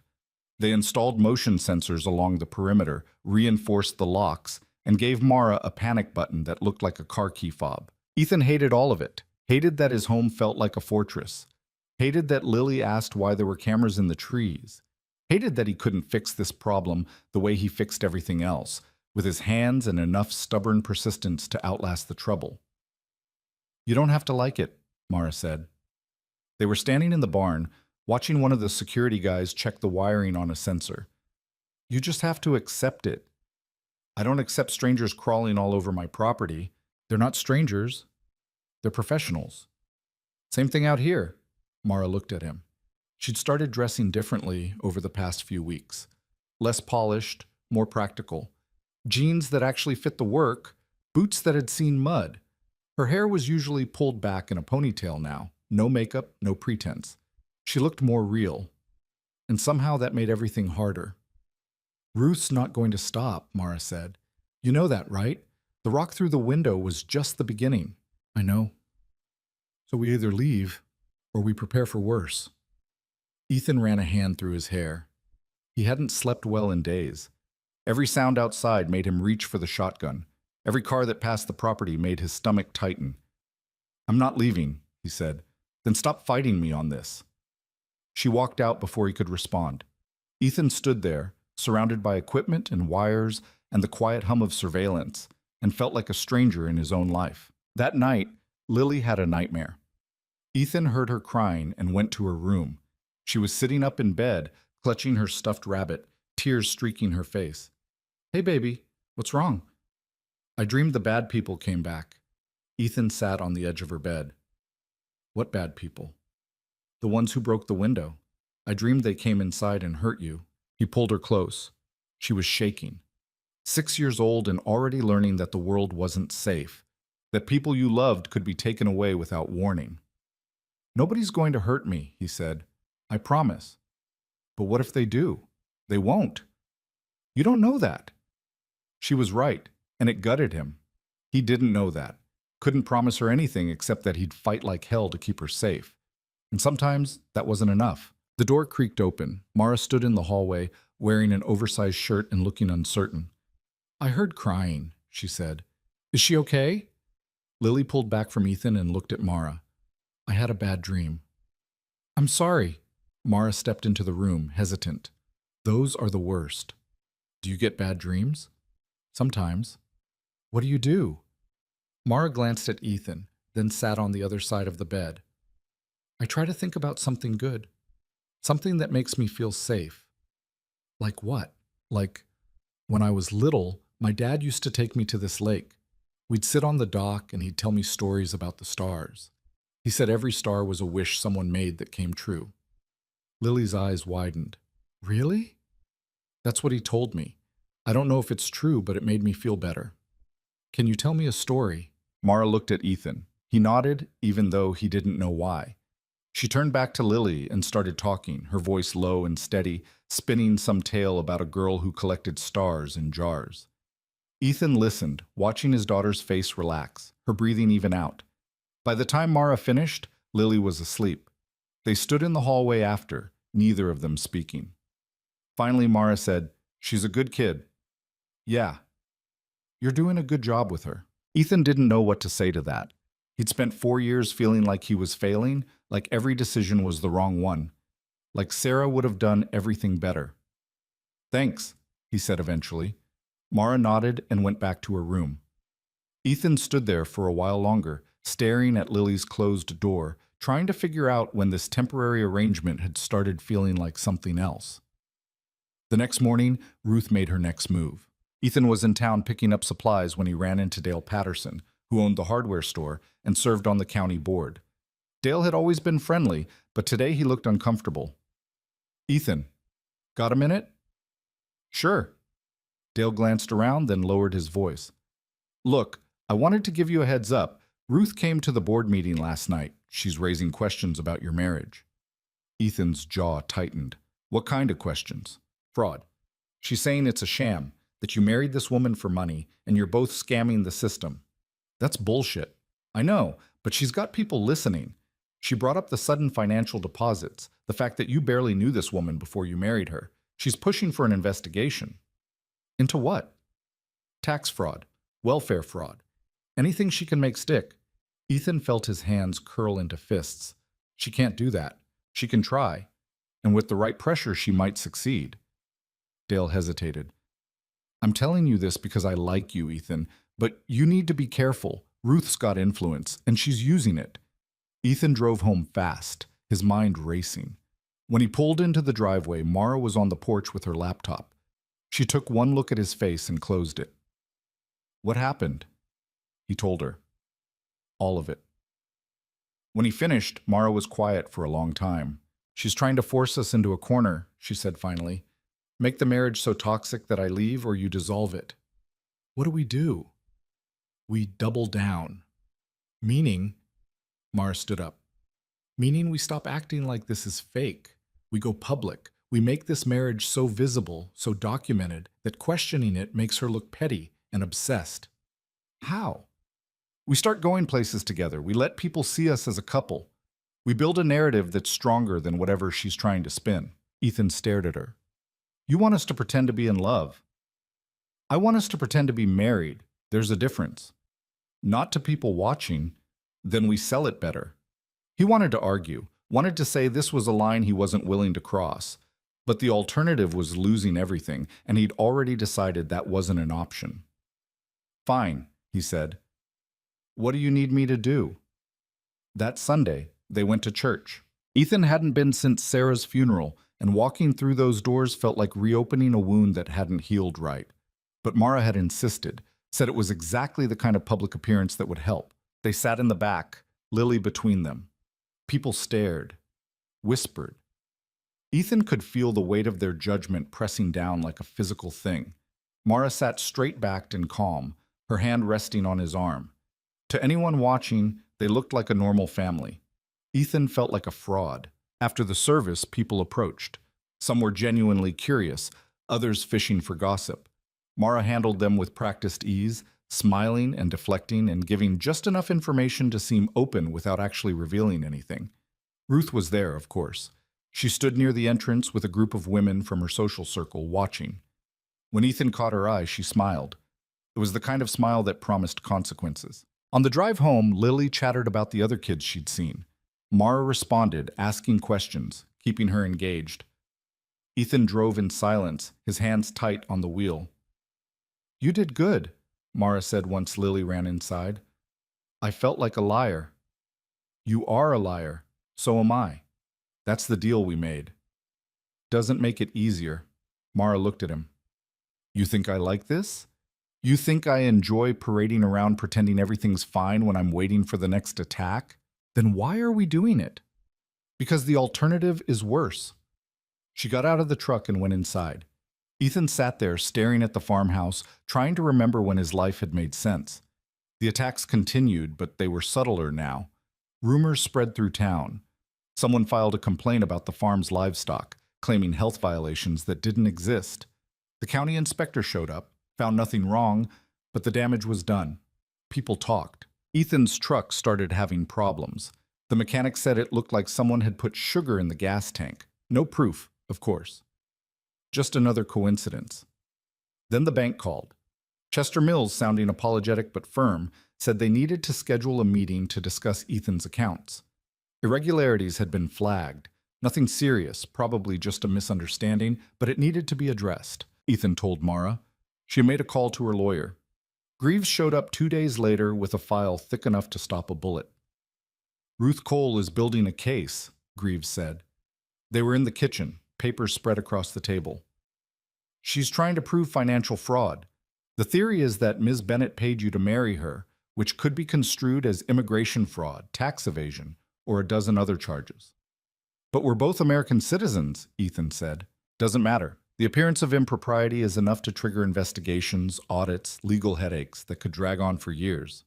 They installed motion sensors along the perimeter, reinforced the locks, and gave Mara a panic button that looked like a car key fob. Ethan hated all of it. Hated that his home felt like a fortress. Hated that Lily asked why there were cameras in the trees. Hated that he couldn't fix this problem the way he fixed everything else, with his hands and enough stubborn persistence to outlast the trouble. "You don't have to like it," Mara said. They were standing in the barn, watching one of the security guys check the wiring on a sensor. "You just have to accept it." "I don't accept strangers crawling all over my property. They're not strangers. They're professionals." "Same thing out here." Mara looked at him. She'd started dressing differently over the past few weeks. Less polished, more practical. Jeans that actually fit the work, boots that had seen mud. Her hair was usually pulled back in a ponytail now, no makeup, no pretense. She looked more real, and somehow that made everything harder. Ruth's not going to stop, Mara said. You know that, right? The rock through the window was just the beginning. I know. So we either leave or we prepare for worse. Ethan ran a hand through his hair. He hadn't slept well in days. Every sound outside made him reach for the shotgun. Every car that passed the property made his stomach tighten. I'm not leaving, he said. Then stop fighting me on this. She walked out before he could respond. Ethan stood there, surrounded by equipment and wires and the quiet hum of surveillance, and felt like a stranger in his own life. That night, Lily had a nightmare. Ethan heard her crying and went to her room. She was sitting up in bed, clutching her stuffed rabbit, tears streaking her face. Hey, baby, what's wrong? I dreamed the bad people came back. Ethan sat on the edge of her bed. What bad people? The ones who broke the window. I dreamed they came inside and hurt you. He pulled her close. She was shaking. 6 years old and already learning that the world wasn't safe, that people you loved could be taken away without warning. Nobody's going to hurt me, he said. I promise. But what if they do? They won't. You don't know that. She was right, and it gutted him. He didn't know that. Couldn't promise her anything except that he'd fight like hell to keep her safe. And sometimes that wasn't enough. The door creaked open. Mara stood in the hallway, wearing an oversized shirt and looking uncertain. I heard crying, she said. Is she okay? Lily pulled back from Ethan and looked at Mara. I had a bad dream. I'm sorry. Mara stepped into the room, hesitant. Those are the worst. Do you get bad dreams? Sometimes. What do you do? Mara glanced at Ethan, then sat on the other side of the bed. I try to think about something good. Something that makes me feel safe. Like what? Like, when I was little, my dad used to take me to this lake. We'd sit on the dock and he'd tell me stories about the stars. He said every star was a wish someone made that came true. Lily's eyes widened. Really? That's what he told me. I don't know if it's true, but it made me feel better. Can you tell me a story? Mara looked at Ethan. He nodded, even though he didn't know why. She turned back to Lily and started talking, her voice low and steady, spinning some tale about a girl who collected stars in jars. Ethan listened, watching his daughter's face relax, her breathing even out. By the time Mara finished, Lily was asleep. They stood in the hallway after, neither of them speaking. Finally, Mara said, She's a good kid. Yeah. You're doing a good job with her. Ethan didn't know what to say to that. He'd spent 4 years feeling like he was failing, like every decision was the wrong one, like Sarah would have done everything better. Thanks, he said eventually. Mara nodded and went back to her room. Ethan stood there for a while longer, staring at Lily's closed door, trying to figure out when this temporary arrangement had started feeling like something else. The next morning, Ruth made her next move. Ethan was in town picking up supplies when he ran into Dale Patterson, who owned the hardware store and served on the county board. Dale had always been friendly, but today he looked uncomfortable. Ethan, got a minute? Sure. Dale glanced around, then lowered his voice. Look, I wanted to give you a heads up. Ruth came to the board meeting last night. She's raising questions about your marriage. Ethan's jaw tightened. What kind of questions? Fraud. She's saying it's a sham, that you married this woman for money, and you're both scamming the system. That's bullshit. I know, but she's got people listening. She brought up the sudden financial deposits, the fact that you barely knew this woman before you married her. She's pushing for an investigation. Into what? Tax fraud, welfare fraud, anything she can make stick. Ethan felt his hands curl into fists. She can't do that. She can try. And with the right pressure, she might succeed. Dale hesitated. I'm telling you this because I like you, Ethan, but you need to be careful. Ruth's got influence, and she's using it. Ethan drove home fast, his mind racing. When he pulled into the driveway, Mara was on the porch with her laptop. She took one look at his face and closed it. What happened? He told her. All of it. When he finished, Mara was quiet for a long time. She's trying to force us into a corner, she said finally. Make the marriage so toxic that I leave or you dissolve it. What do? We double down. Meaning, Mara stood up. Meaning we stop acting like this is fake. We go public. We make this marriage so visible, so documented, that questioning it makes her look petty and obsessed. How? We start going places together. We let people see us as a couple. We build a narrative that's stronger than whatever she's trying to spin. Ethan stared at her. You want us to pretend to be in love. I want us to pretend to be married. There's a difference. Not to people watching, then we sell it better. He wanted to argue, wanted to say this was a line he wasn't willing to cross, but the alternative was losing everything, and he'd already decided that wasn't an option. Fine, he said. What do you need me to do? That Sunday, they went to church. Ethan hadn't been since Sarah's funeral, and walking through those doors felt like reopening a wound that hadn't healed right. But Mara had insisted, said it was exactly the kind of public appearance that would help. They sat in the back, Lily between them. People stared, whispered. Ethan could feel the weight of their judgment pressing down like a physical thing. Mara sat straight-backed and calm, her hand resting on his arm. To anyone watching, they looked like a normal family. Ethan felt like a fraud. After the service, people approached. Some were genuinely curious, others fishing for gossip. Mara handled them with practiced ease, smiling and deflecting and giving just enough information to seem open without actually revealing anything. Ruth was there, of course. She stood near the entrance with a group of women from her social circle watching. When Ethan caught her eye, she smiled. It was the kind of smile that promised consequences. On the drive home, Lily chattered about the other kids she'd seen. Mara responded, asking questions, keeping her engaged. Ethan drove in silence, his hands tight on the wheel. You did good, Mara said once Lily ran inside. I felt like a liar. You are a liar. So am I. That's the deal we made. Doesn't make it easier. Mara looked at him. You think I like this? You think I enjoy parading around pretending everything's fine when I'm waiting for the next attack? Then why are we doing it? Because the alternative is worse. She got out of the truck and went inside. Ethan sat there staring at the farmhouse, trying to remember when his life had made sense. The attacks continued, but they were subtler now. Rumors spread through town. Someone filed a complaint about the farm's livestock, claiming health violations that didn't exist. The county inspector showed up, found nothing wrong, but the damage was done. People talked. Ethan's truck started having problems. The mechanic said it looked like someone had put sugar in the gas tank. No proof, of course. Just another coincidence. Then the bank called. Chester Mills, sounding apologetic but firm, said they needed to schedule a meeting to discuss Ethan's accounts. Irregularities had been flagged. Nothing serious, probably just a misunderstanding, but it needed to be addressed, Ethan told Mara. She made a call to her lawyer. Greaves showed up 2 days later with a file thick enough to stop a bullet. Ruth Cole is building a case, Greaves said. They were in the kitchen, papers spread across the table. She's trying to prove financial fraud. The theory is that Ms. Bennett paid you to marry her, which could be construed as immigration fraud, tax evasion, or a dozen other charges. But we're both American citizens, Ethan said. Doesn't matter. The appearance of impropriety is enough to trigger investigations, audits, legal headaches that could drag on for years.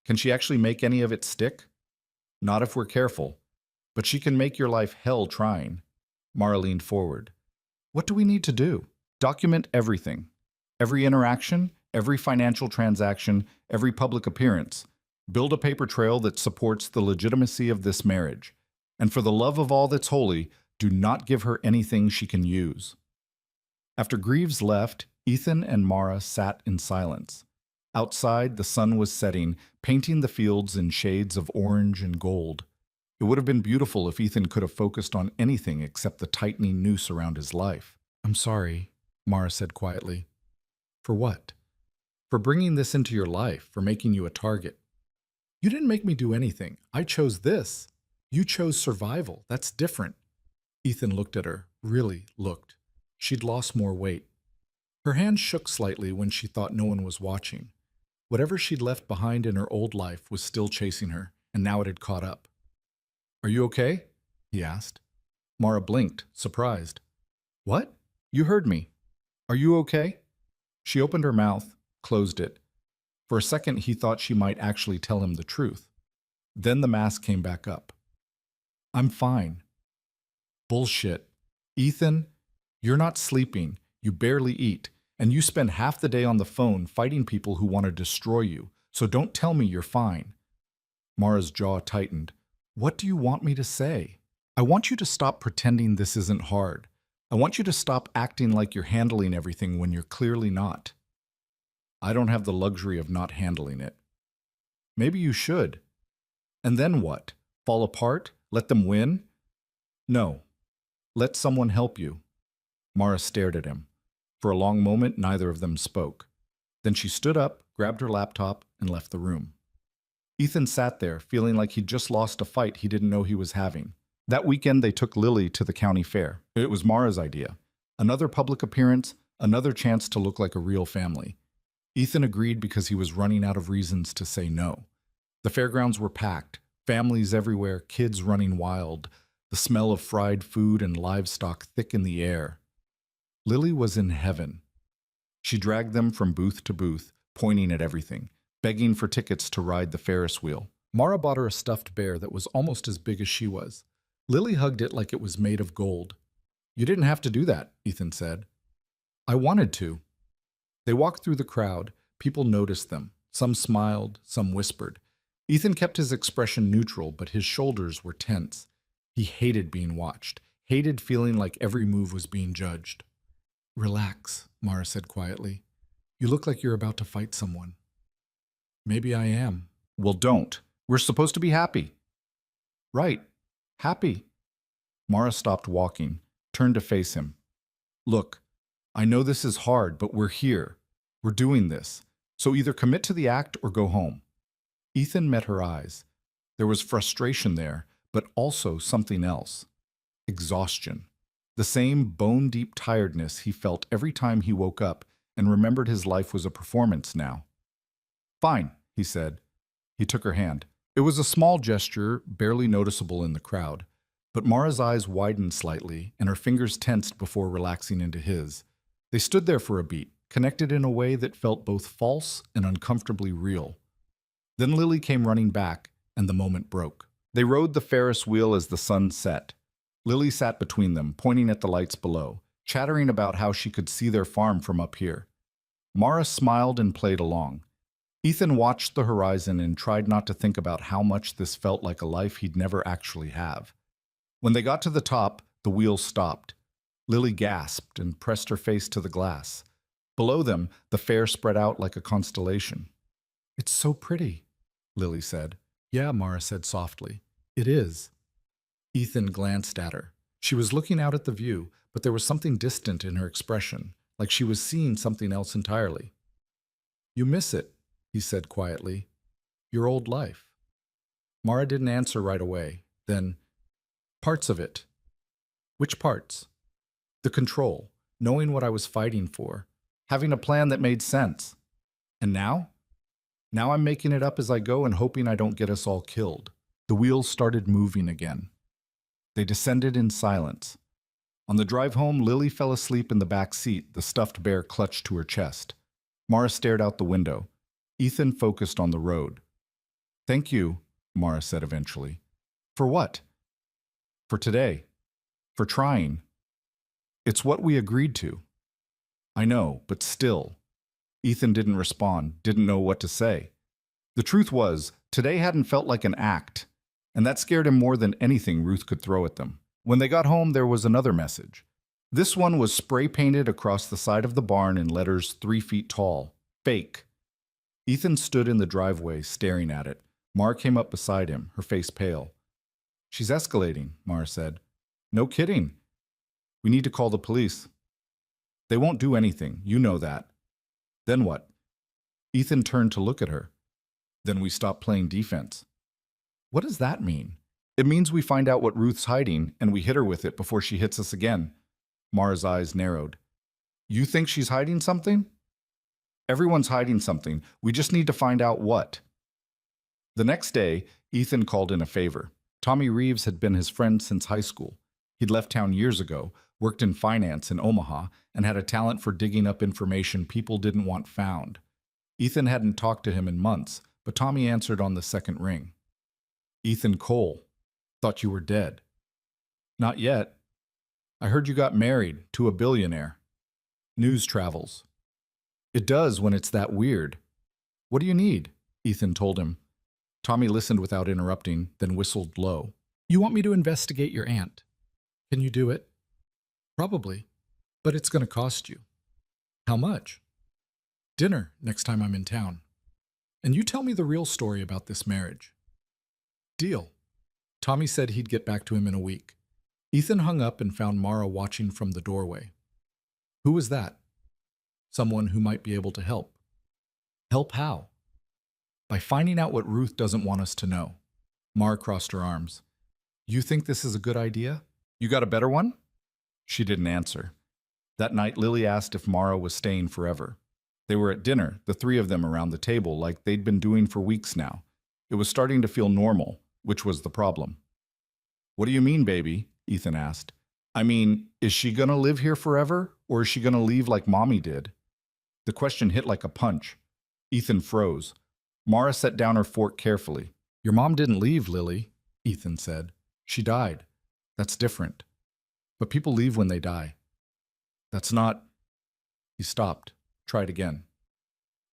Can she actually make any of it stick? Not if we're careful. But she can make your life hell trying. Mara leaned forward. What do we need to do? Document everything. Every interaction, every financial transaction, every public appearance. Build a paper trail that supports the legitimacy of this marriage. And for the love of all that's holy, do not give her anything she can use. After Greaves left, Ethan and Mara sat in silence. Outside, the sun was setting, painting the fields in shades of orange and gold. It would have been beautiful if Ethan could have focused on anything except the tightening noose around his life. I'm sorry, Mara said quietly. For what? For bringing this into your life, for making you a target. You didn't make me do anything. I chose this. You chose survival. That's different. Ethan looked at her, really looked. She'd lost more weight. Her hand shook slightly when she thought no one was watching. Whatever she'd left behind in her old life was still chasing her, and now it had caught up. Are you okay? He asked. Mara blinked, surprised. What? You heard me. Are you okay? She opened her mouth, closed it. For a second he thought she might actually tell him the truth. Then the mask came back up. I'm fine. Bullshit. Ethan, you're not sleeping, you barely eat, and you spend half the day on the phone fighting people who want to destroy you, so don't tell me you're fine. Mara's jaw tightened. What do you want me to say? I want you to stop pretending this isn't hard. I want you to stop acting like you're handling everything when you're clearly not. I don't have the luxury of not handling it. Maybe you should. And then what? Fall apart? Let them win? No. Let someone help you. Mara stared at him. For a long moment, neither of them spoke. Then she stood up, grabbed her laptop, and left the room. Ethan sat there, feeling like he'd just lost a fight he didn't know he was having. That weekend, they took Lily to the county fair. It was Mara's idea. Another public appearance, another chance to look like a real family. Ethan agreed because he was running out of reasons to say no. The fairgrounds were packed, families everywhere, kids running wild, the smell of fried food and livestock thick in the air. Lily was in heaven. She dragged them from booth to booth, pointing at everything, begging for tickets to ride the Ferris wheel. Mara bought her a stuffed bear that was almost as big as she was. Lily hugged it like it was made of gold. You didn't have to do that, Ethan said. I wanted to. They walked through the crowd. People noticed them. Some smiled, some whispered. Ethan kept his expression neutral, but his shoulders were tense. He hated being watched, hated feeling like every move was being judged. Relax, Mara said quietly. You look like you're about to fight someone. Maybe I am. Well, don't. We're supposed to be happy. Right. Happy. Mara stopped walking, turned to face him. Look, I know this is hard, but we're here. We're doing this. So either commit to the act or go home. Ethan met her eyes. There was frustration there, but also something else. Exhaustion. The same bone-deep tiredness he felt every time he woke up and remembered his life was a performance now. Fine, he said. He took her hand. It was a small gesture, barely noticeable in the crowd, but Mara's eyes widened slightly and her fingers tensed before relaxing into his. They stood there for a beat, connected in a way that felt both false and uncomfortably real. Then Lily came running back, and the moment broke. They rode the Ferris wheel as the sun set. Lily sat between them, pointing at the lights below, chattering about how she could see their farm from up here. Mara smiled and played along. Ethan watched the horizon and tried not to think about how much this felt like a life he'd never actually have. When they got to the top, the wheel stopped. Lily gasped and pressed her face to the glass. Below them, the fair spread out like a constellation. It's so pretty, Lily said. Yeah, Mara said softly. It is. Ethan glanced at her. She was looking out at the view, but there was something distant in her expression, like she was seeing something else entirely. You miss it, he said quietly. Your old life. Mara didn't answer right away. Then, parts of it. Which parts? The control, knowing what I was fighting for, having a plan that made sense. And now? Now I'm making it up as I go and hoping I don't get us all killed. The wheels started moving again. They descended in silence. On the drive home, Lily fell asleep in the back seat, the stuffed bear clutched to her chest. Mara stared out the window. Ethan focused on the road. Thank you, Mara said eventually. For what? For today. For trying. It's what we agreed to. I know, but still. Ethan didn't respond, didn't know what to say. The truth was, today hadn't felt like an act, and that scared him more than anything Ruth could throw at them. When they got home, there was another message. This one was spray-painted across the side of the barn in letters 3 feet tall. Fake. Ethan stood in the driveway, staring at it. Mara came up beside him, her face pale. She's escalating, Mara said. No kidding. We need to call the police. They won't do anything, you know that. Then what? Ethan turned to look at her. Then we stop playing defense. What does that mean? It means we find out what Ruth's hiding and we hit her with it before she hits us again. Mara's eyes narrowed. You think she's hiding something? Everyone's hiding something. We just need to find out what. The next day, Ethan called in a favor. Tommy Reeves had been his friend since high school. He'd left town years ago, worked in finance in Omaha, and had a talent for digging up information people didn't want found. Ethan hadn't talked to him in months, but Tommy answered on the second ring. Ethan Cole. Thought you were dead. Not yet. I heard you got married to a billionaire. News travels. It does when it's that weird. What do you need? Ethan told him. Tommy listened without interrupting, then whistled low. You want me to investigate your aunt? Can you do it? Probably, but it's going to cost you. How much? Dinner next time I'm in town. And you tell me the real story about this marriage. Deal. Tommy said he'd get back to him in a week. Ethan hung up and found Mara watching from the doorway. Who was that? Someone who might be able to help. Help how? By finding out what Ruth doesn't want us to know. Mara crossed her arms. You think this is a good idea? You got a better one? She didn't answer. That night, Lily asked if Mara was staying forever. They were at dinner, the three of them around the table, like they'd been doing for weeks now. It was starting to feel normal, which was the problem. What do you mean, baby? Ethan asked. I mean, is she gonna live here forever, or is she gonna leave like Mommy did? The question hit like a punch. Ethan froze. Mara set down her fork carefully. Your mom didn't leave, Lily, Ethan said. She died. That's different. But people leave when they die. That's not... He stopped. Tried again.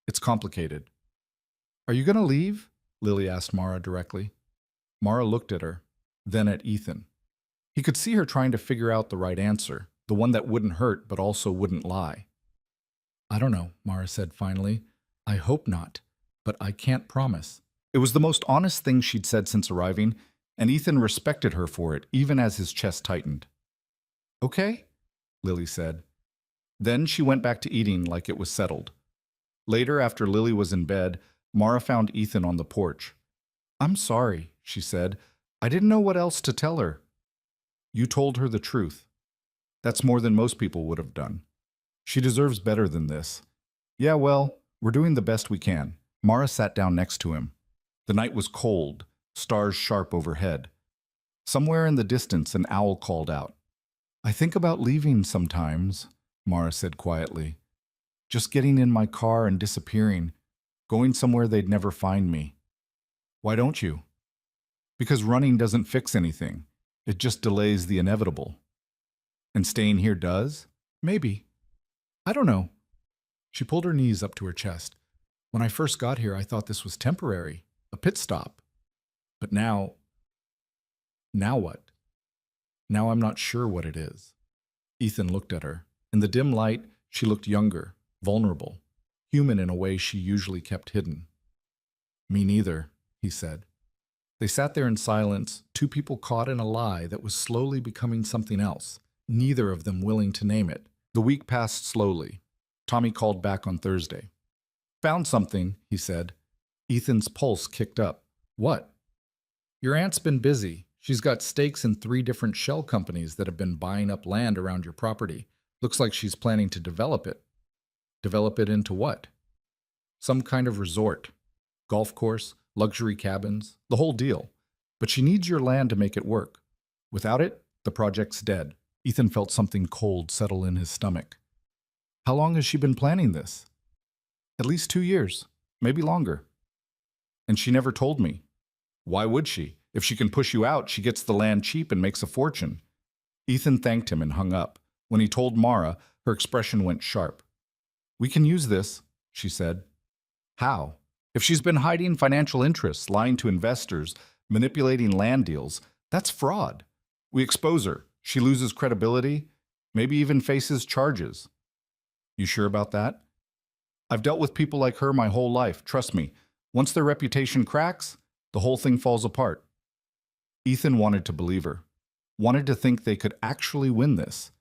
It's complicated. Are you gonna leave? Lily asked Mara directly. Mara looked at her, then at Ethan. He could see her trying to figure out the right answer, the one that wouldn't hurt but also wouldn't lie. I don't know, Mara said finally. I hope not, but I can't promise. It was the most honest thing she'd said since arriving, and Ethan respected her for it, even as his chest tightened. Okay, Lily said. Then she went back to eating like it was settled. Later, after Lily was in bed, Mara found Ethan on the porch. I'm sorry, she said. I didn't know what else to tell her. You told her the truth. That's more than most people would have done. She deserves better than this. Yeah, well, we're doing the best we can. Mara sat down next to him. The night was cold, stars sharp overhead. Somewhere in the distance, an owl called out. I think about leaving sometimes, Mara said quietly. Just getting in my car and disappearing, going somewhere they'd never find me. Why don't you? Because running doesn't fix anything. It just delays the inevitable. And staying here does? Maybe. I don't know. She pulled her knees up to her chest. When I first got here, I thought this was temporary, a pit stop. But now what? Now I'm not sure what it is. Ethan looked at her. In the dim light, she looked younger, vulnerable, human in a way she usually kept hidden. Me neither, he said. They sat there in silence, two people caught in a lie that was slowly becoming something else, neither of them willing to name it. The week passed slowly. Tommy called back on Thursday. Found something, he said. Ethan's pulse kicked up. What? Your aunt's been busy. She's got stakes in 3 different shell companies that have been buying up land around your property. Looks like she's planning to develop it. Develop it into what? Some kind of resort. Golf course, luxury cabins, the whole deal. But she needs your land to make it work. Without it, the project's dead. Ethan felt something cold settle in his stomach. How long has she been planning this? At least 2 years, maybe longer. And she never told me. Why would she? If she can push you out, she gets the land cheap and makes a fortune. Ethan thanked him and hung up. When he told Mara, her expression went sharp. We can use this, she said. How? If she's been hiding financial interests, lying to investors, manipulating land deals, that's fraud. We expose her. She loses credibility, maybe even faces charges. You sure about that? I've dealt with people like her my whole life. Trust me, once their reputation cracks, the whole thing falls apart. Ethan wanted to believe her, wanted to think they could actually win this,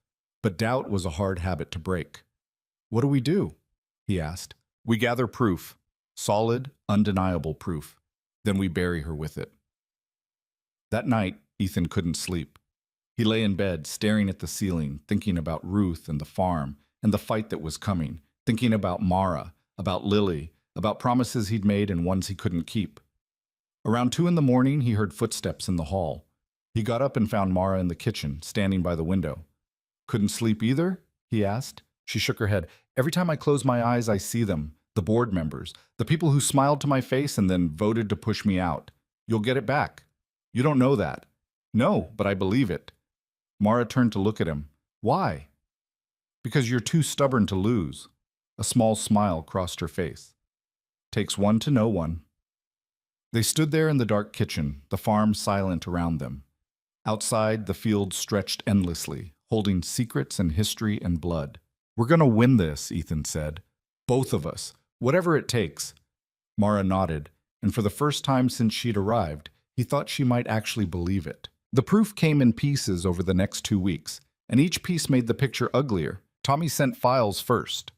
but doubt was a hard habit to break. What do we do? He asked. We gather proof, solid, undeniable proof. Then we bury her with it. That night, Ethan couldn't sleep. He lay in bed, staring at the ceiling, thinking about Ruth and the farm and the fight that was coming, thinking about Mara, about Lily, about promises he'd made and ones he couldn't keep. Around 2 in the morning, he heard footsteps in the hall. He got up and found Mara in the kitchen, standing by the window. Couldn't sleep either? He asked. She shook her head. Every time I close my eyes, I see them, the board members, the people who smiled to my face and then voted to push me out. You'll get it back. You don't know that. No, but I believe it. Mara turned to look at him. Why? Because you're too stubborn to lose. A small smile crossed her face. Takes one to know one. They stood there in the dark kitchen, the farm silent around them. Outside, the field stretched endlessly, holding secrets and history and blood. We're going to win this, Ethan said. Both of us. Whatever it takes. Mara nodded, and for the first time since she'd arrived, he thought she might actually believe it. The proof came in pieces over the next 2 weeks, and each piece made the picture uglier. Tommy sent files first.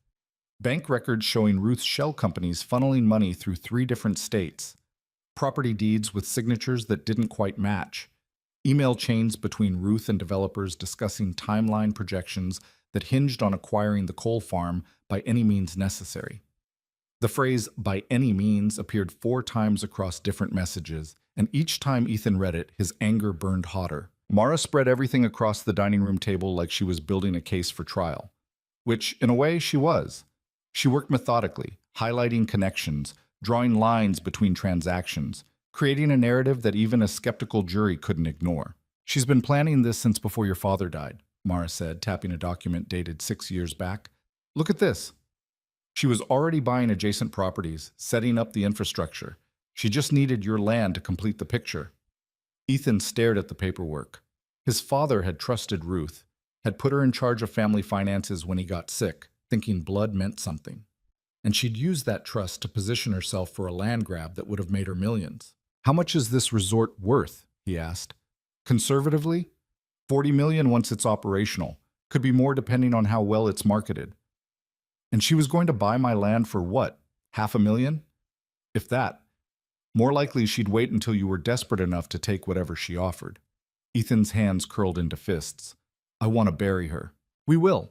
Bank records showing Ruth's shell companies funneling money through 3 different states. Property deeds with signatures that didn't quite match. Email chains between Ruth and developers discussing timeline projections that hinged on acquiring the coal farm by any means necessary. The phrase "by any means" appeared 4 times across different messages, and each time Ethan read it, his anger burned hotter. Mara spread everything across the dining room table like she was building a case for trial. Which, in a way, she was. She worked methodically, highlighting connections, drawing lines between transactions, creating a narrative that even a skeptical jury couldn't ignore. She's been planning this since before your father died, Mara said, tapping a document dated 6 years back. Look at this. She was already buying adjacent properties, setting up the infrastructure. She just needed your land to complete the picture. Ethan stared at the paperwork. His father had trusted Ruth, had put her in charge of family finances when he got sick, thinking blood meant something. And she'd used that trust to position herself for a land grab that would have made her millions. How much is this resort worth? He asked. Conservatively, $40 million once it's operational. Could be more depending on how well it's marketed. And she was going to buy my land for what? $500,000? If that. More likely she'd wait until you were desperate enough to take whatever she offered. Ethan's hands curled into fists. I want to bury her. We will.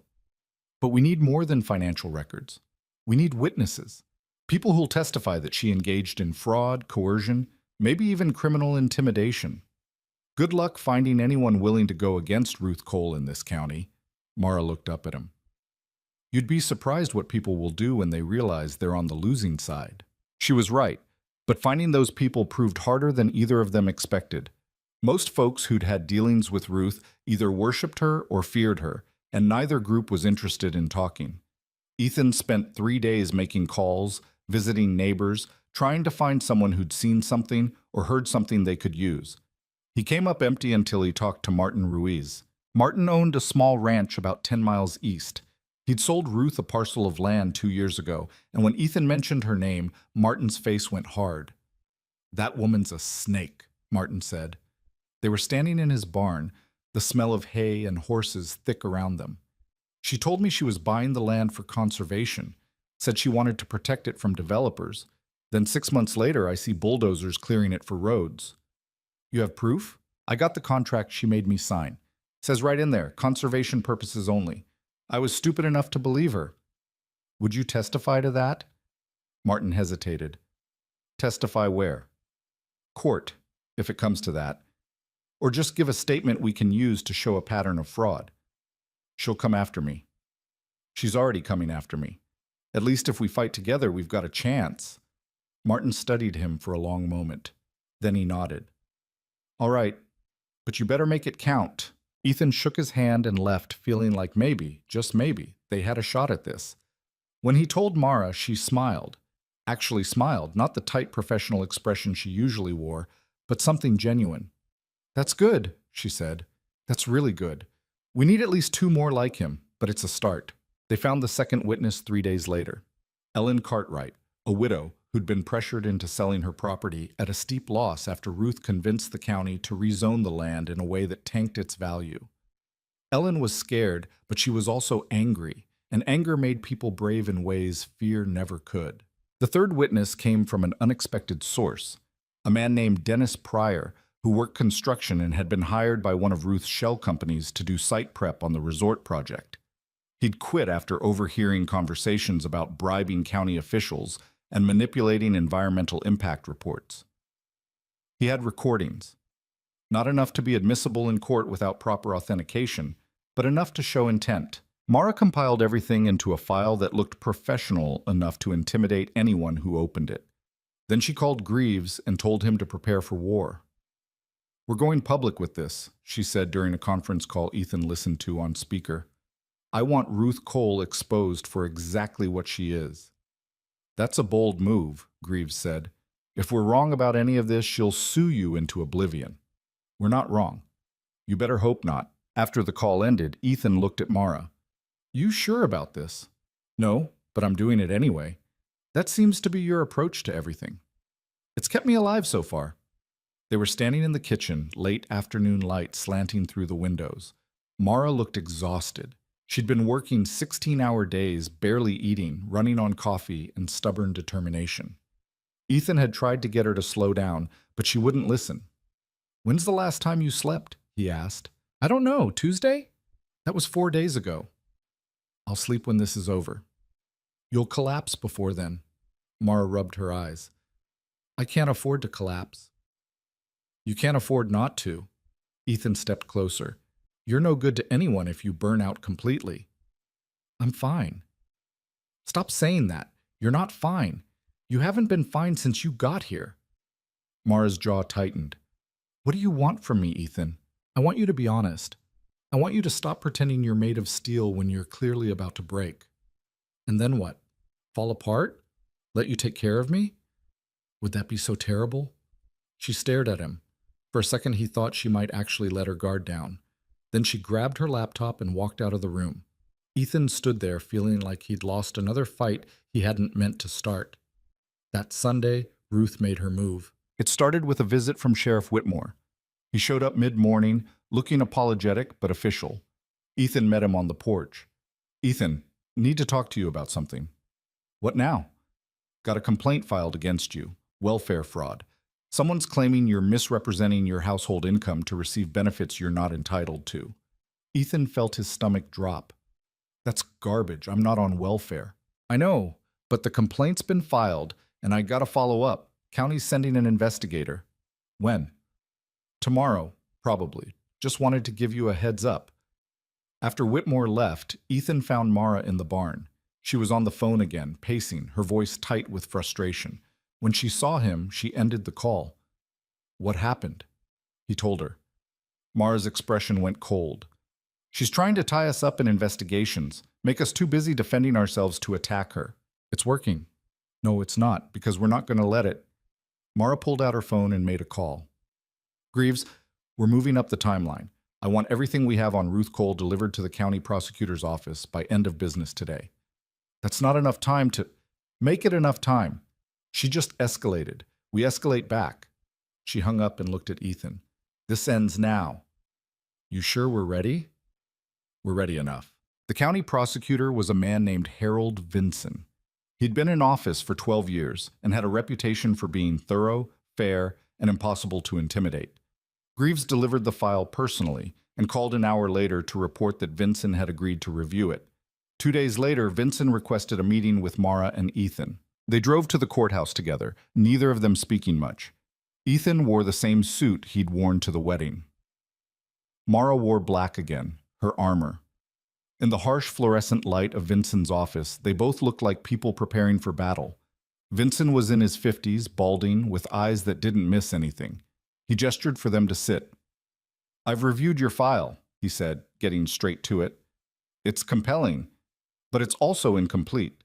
But we need more than financial records. We need witnesses. People who'll testify that she engaged in fraud, coercion, maybe even criminal intimidation. Good luck finding anyone willing to go against Ruth Cole in this county. Mara looked up at him. You'd be surprised what people will do when they realize they're on the losing side. She was right, but finding those people proved harder than either of them expected. Most folks who'd had dealings with Ruth either worshipped her or feared her, and neither group was interested in talking. Ethan spent 3 days making calls, visiting neighbors, trying to find someone who'd seen something or heard something they could use. He came up empty until he talked to Martin Ruiz. Martin owned a small ranch about 10 miles east. He'd sold Ruth a parcel of land 2 years ago, and when Ethan mentioned her name, Martin's face went hard. That woman's a snake, Martin said. They were standing in his barn, the smell of hay and horses thick around them. She told me she was buying the land for conservation, said she wanted to protect it from developers. Then 6 months later, I see bulldozers clearing it for roads. You have proof? I got the contract she made me sign. Says right in there, conservation purposes only. I was stupid enough to believe her. Would you testify to that? Martin hesitated. Testify where? Court, if it comes to that. Or just give a statement we can use to show a pattern of fraud. She'll come after me. She's already coming after me. At least if we fight together, we've got a chance. Martin studied him for a long moment. Then he nodded. All right, but you better make it count. Ethan shook his hand and left, feeling like maybe, just maybe, they had a shot at this. When he told Mara, she smiled. Actually smiled, not the tight professional expression she usually wore, but something genuine. That's good, she said. That's really good. We need at least 2 more like him, but it's a start. They found the second witness 3 days later. Ellen Cartwright, a widow who'd been pressured into selling her property at a steep loss after Ruth convinced the county to rezone the land in a way that tanked its value. Ellen was scared, but she was also angry, and anger made people brave in ways fear never could. The third witness came from an unexpected source, a man named Dennis Pryor, who worked construction and had been hired by one of Ruth's shell companies to do site prep on the resort project. He'd quit after overhearing conversations about bribing county officials and manipulating environmental impact reports. He had recordings. Not enough to be admissible in court without proper authentication, but enough to show intent. Mara compiled everything into a file that looked professional enough to intimidate anyone who opened it. Then she called Greaves and told him to prepare for war. We're going public with this, she said during a conference call Ethan listened to on speaker. I want Ruth Cole exposed for exactly what she is. That's a bold move, Greaves said. If we're wrong about any of this, she'll sue you into oblivion. We're not wrong. You better hope not. After the call ended, Ethan looked at Mara. You sure about this? No, but I'm doing it anyway. That seems to be your approach to everything. It's kept me alive so far. They were standing in the kitchen, late afternoon light slanting through the windows. Mara looked exhausted. She'd been working 16-hour days, barely eating, running on coffee and stubborn determination. Ethan had tried to get her to slow down, but she wouldn't listen. When's the last time you slept? He asked. I don't know, Tuesday? That was 4 days ago. I'll sleep when this is over. You'll collapse before then. Mara rubbed her eyes. I can't afford to collapse. You can't afford not to. Ethan stepped closer. You're no good to anyone if you burn out completely. I'm fine. Stop saying that. You're not fine. You haven't been fine since you got here. Mara's jaw tightened. What do you want from me, Ethan? I want you to be honest. I want you to stop pretending you're made of steel when you're clearly about to break. And then what? Fall apart? Let you take care of me? Would that be so terrible? She stared at him. For a second he thought she might actually let her guard down. Then she grabbed her laptop and walked out of the room. Ethan stood there feeling like he'd lost another fight he hadn't meant to start. That Sunday, Ruth made her move. It started with a visit from Sheriff Whitmore. He showed up mid-morning, looking apologetic but official. Ethan met him on the porch. Ethan, need to talk to you about something. What now? Got a complaint filed against you. Welfare fraud. Someone's claiming you're misrepresenting your household income to receive benefits you're not entitled to. Ethan felt his stomach drop. That's garbage. I'm not on welfare. I know, but the complaint's been filed, and I gotta follow up. County's sending an investigator. When? Tomorrow, probably. Just wanted to give you a heads up. After Whitmore left, Ethan found Mara in the barn. She was on the phone again, pacing, her voice tight with frustration. When she saw him, she ended the call. What happened? He told her. Mara's expression went cold. She's trying to tie us up in investigations, make us too busy defending ourselves to attack her. It's working. No, it's not, because we're not going to let it. Mara pulled out her phone and made a call. Greaves, we're moving up the timeline. I want everything we have on Ruth Cole delivered to the county prosecutor's office by end of business today. That's not enough time to... Make it enough time. She just escalated. We escalate back. She hung up and looked at Ethan. This ends now. You sure we're ready? We're ready enough. The county prosecutor was a man named Harold Vinson. He'd been in office for 12 years and had a reputation for being thorough, fair, and impossible to intimidate. Greaves delivered the file personally and called an hour later to report that Vinson had agreed to review it. 2 days later, Vinson requested a meeting with Mara and Ethan. They drove to the courthouse together, neither of them speaking much. Ethan wore the same suit he'd worn to the wedding. Mara wore black again, her armor. In the harsh fluorescent light of Vinson's office, they both looked like people preparing for battle. Vinson was in his 50s, balding, with eyes that didn't miss anything. He gestured for them to sit. I've reviewed your file, he said, getting straight to it. It's compelling, but it's also incomplete.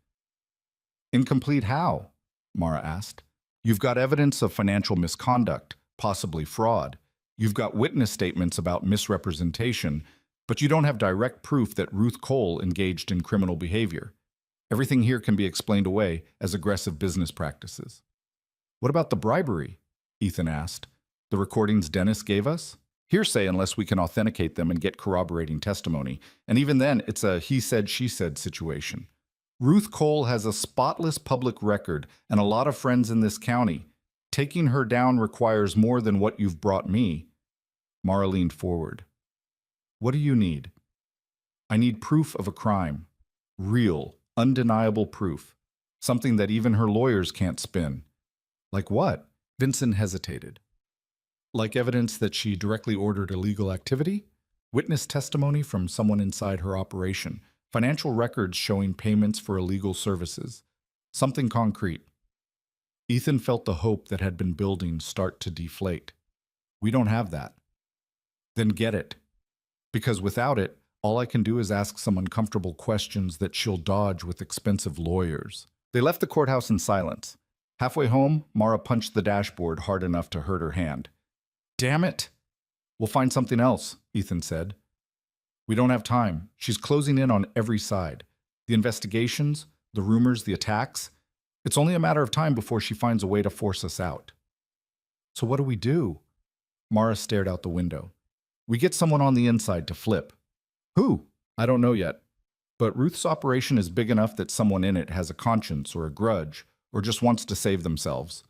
Incomplete how? Mara asked. You've got evidence of financial misconduct, possibly fraud. You've got witness statements about misrepresentation, but you don't have direct proof that Ruth Cole engaged in criminal behavior. Everything here can be explained away as aggressive business practices. What about the bribery? Ethan asked. The recordings Dennis gave us? Hearsay unless we can authenticate them and get corroborating testimony. And even then, it's a he said, she said situation. Ruth Cole has a spotless public record and a lot of friends in this county. Taking her down requires more than what you've brought me. Mara leaned forward. What do you need? I need proof of a crime. Real, undeniable proof. Something that even her lawyers can't spin. Like what? Vinson hesitated. Like evidence that she directly ordered illegal activity? Witness testimony from someone inside her operation. Financial records showing payments for illegal services. Something concrete. Ethan felt the hope that had been building start to deflate. We don't have that. Then get it. Because without it, all I can do is ask some uncomfortable questions that she'll dodge with expensive lawyers. They left the courthouse in silence. Halfway home, Mara punched the dashboard hard enough to hurt her hand. Damn it! We'll find something else, Ethan said. We don't have time. She's closing in on every side. The investigations, the rumors, the attacks. It's only a matter of time before she finds a way to force us out. So what do we do? Mara stared out the window. We get someone on the inside to flip. Who? I don't know yet. But Ruth's operation is big enough that someone in it has a conscience or a grudge or just wants to save themselves.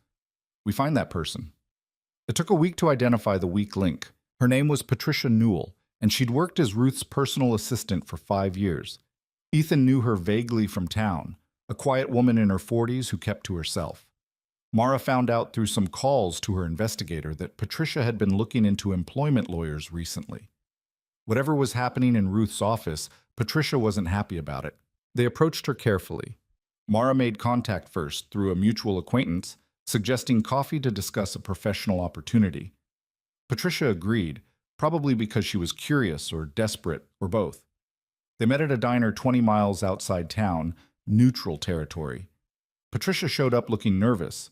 We find that person. It took a week to identify the weak link. Her name was Patricia Newell, and she'd worked as Ruth's personal assistant for 5 years. Ethan knew her vaguely from town, a quiet woman in her 40s who kept to herself. Mara found out through some calls to her investigator that Patricia had been looking into employment lawyers recently. Whatever was happening in Ruth's office, Patricia wasn't happy about it. They approached her carefully. Mara made contact first through a mutual acquaintance, suggesting coffee to discuss a professional opportunity. Patricia agreed, probably because she was curious or desperate or both. They met at a diner 20 miles outside town, neutral territory. Patricia showed up looking nervous,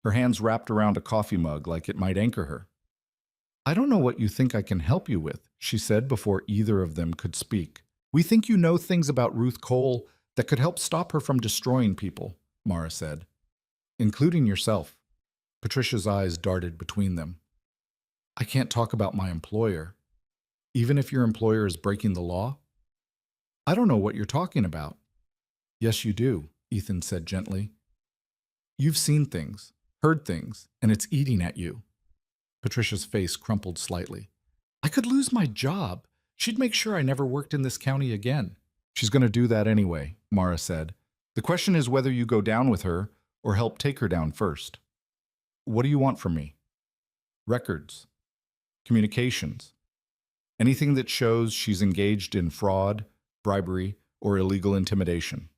her hands wrapped around a coffee mug like it might anchor her. I don't know what you think I can help you with, she said before either of them could speak. We think you know things about Ruth Cole that could help stop her from destroying people, Mara said. Including yourself. Patricia's eyes darted between them. I can't talk about my employer. Even if your employer is breaking the law? I don't know what you're talking about. Yes, you do, Ethan said gently. You've seen things, heard things, and it's eating at you. Patricia's face crumpled slightly. I could lose my job. She'd make sure I never worked in this county again. She's going to do that anyway, Mara said. The question is whether you go down with her or help take her down first. What do you want from me? Records. Communications. Anything that shows she's engaged in fraud, bribery, or illegal intimidation.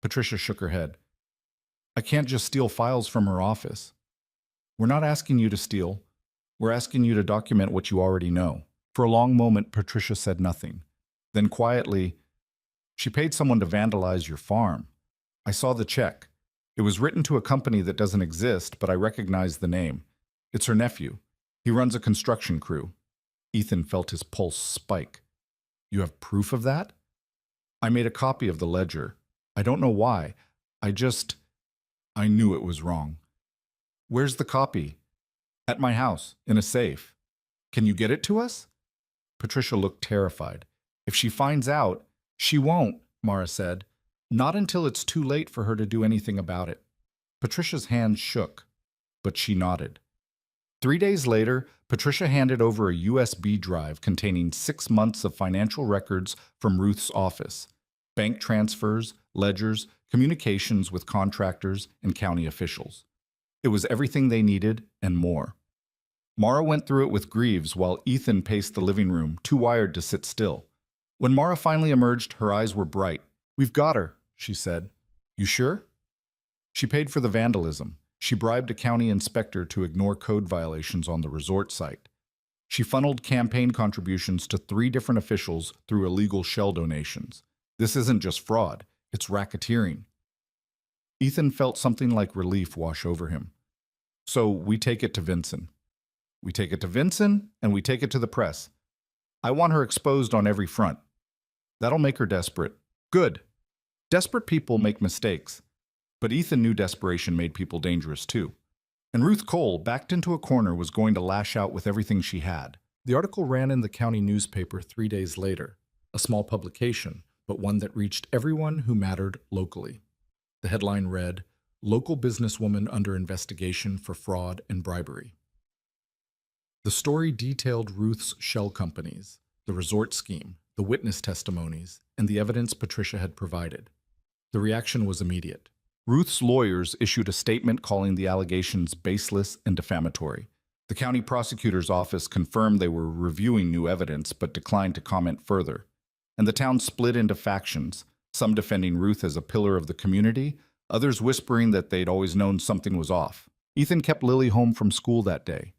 Patricia shook her head. I can't just steal files from her office. We're not asking you to steal. We're asking you to document what you already know. For a long moment, Patricia said nothing. Then quietly, she paid someone to vandalize your farm. I saw the check. It was written to a company that doesn't exist, but I recognize the name. It's her nephew. He runs a construction crew. Ethan felt his pulse spike. You have proof of that? I made a copy of the ledger. I don't know why. I knew it was wrong. Where's the copy? At my house, in a safe. Can you get it to us? Patricia looked terrified. If she finds out, she won't, Mara said. Not until it's too late for her to do anything about it. Patricia's hand shook, but she nodded. 3 days later, Patricia handed over a USB drive containing 6 months of financial records from Ruth's office, bank transfers, ledgers, communications with contractors and county officials. It was everything they needed and more. Mara went through it with Greaves while Ethan paced the living room, too wired to sit still. When Mara finally emerged, her eyes were bright. We've got her, she said. You sure? She paid for the vandalism. She bribed a county inspector to ignore code violations on the resort site. She funneled campaign contributions to 3 different officials through illegal shell donations. This isn't just fraud, it's racketeering. Ethan felt something like relief wash over him. So we take it to Vinson. We take it to Vinson, and we take it to the press. I want her exposed on every front. That'll make her desperate. Good. Desperate people make mistakes. But Ethan knew desperation made people dangerous too. And Ruth Cole, backed into a corner, was going to lash out with everything she had. The article ran in the county newspaper 3 days later, a small publication, but one that reached everyone who mattered locally. The headline read, Local Businesswoman Under Investigation for Fraud and Bribery. The story detailed Ruth's shell companies, the resort scheme, the witness testimonies, and the evidence Patricia had provided. The reaction was immediate. Ruth's lawyers issued a statement calling the allegations baseless and defamatory. The county prosecutor's office confirmed they were reviewing new evidence but declined to comment further. And the town split into factions, some defending Ruth as a pillar of the community, others whispering that they'd always known something was off. Ethan kept Lily home from school that day.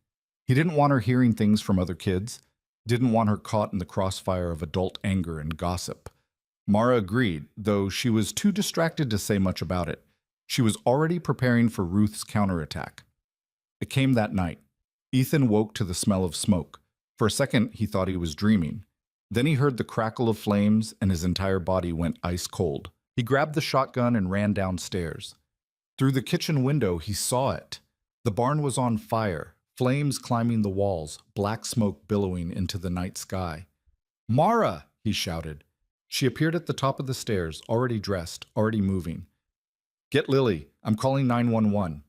He didn't want her hearing things from other kids, didn't want her caught in the crossfire of adult anger and gossip. Mara agreed, though she was too distracted to say much about it. She was already preparing for Ruth's counterattack. It came that night. Ethan woke to the smell of smoke. For a second, he thought he was dreaming. Then he heard the crackle of flames and his entire body went ice cold. He grabbed the shotgun and ran downstairs. Through the kitchen window, he saw it. The barn was on fire, flames climbing the walls, black smoke billowing into the night sky. "Mara!" he shouted. She appeared at the top of the stairs, already dressed, already moving. "Get Lily. I'm calling 911.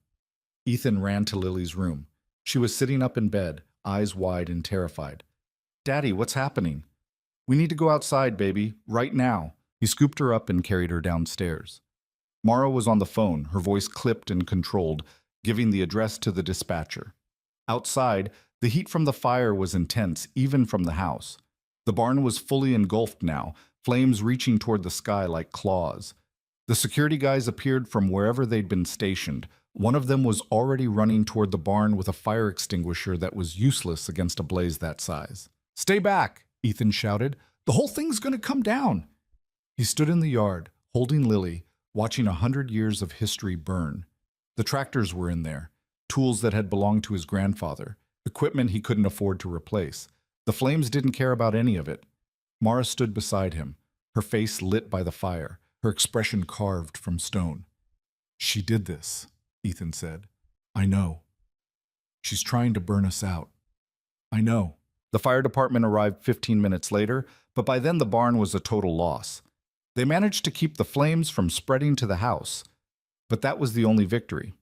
Ethan ran to Lily's room. She was sitting up in bed, eyes wide and terrified. "Daddy, what's happening?" "We need to go outside, baby, right now." He scooped her up and carried her downstairs. Mara was on the phone, her voice clipped and controlled, giving the address to the dispatcher. Outside, the heat from the fire was intense, even from the house. The barn was fully engulfed now, flames reaching toward the sky like claws. The security guys appeared from wherever they'd been stationed. One of them was already running toward the barn with a fire extinguisher that was useless against a blaze that size. "Stay back!" Ethan shouted. "The whole thing's going to come down!" He stood in the yard, holding Lily, watching 100 years of history burn. The tractors were in there, tools that had belonged to his grandfather, equipment he couldn't afford to replace. The flames didn't care about any of it. Mara stood beside him, her face lit by the fire, her expression carved from stone. "She did this," Ethan said. "I know. She's trying to burn us out. I know." The fire department arrived 15 minutes later, but by then the barn was a total loss. They managed to keep the flames from spreading to the house, but that was the only victory.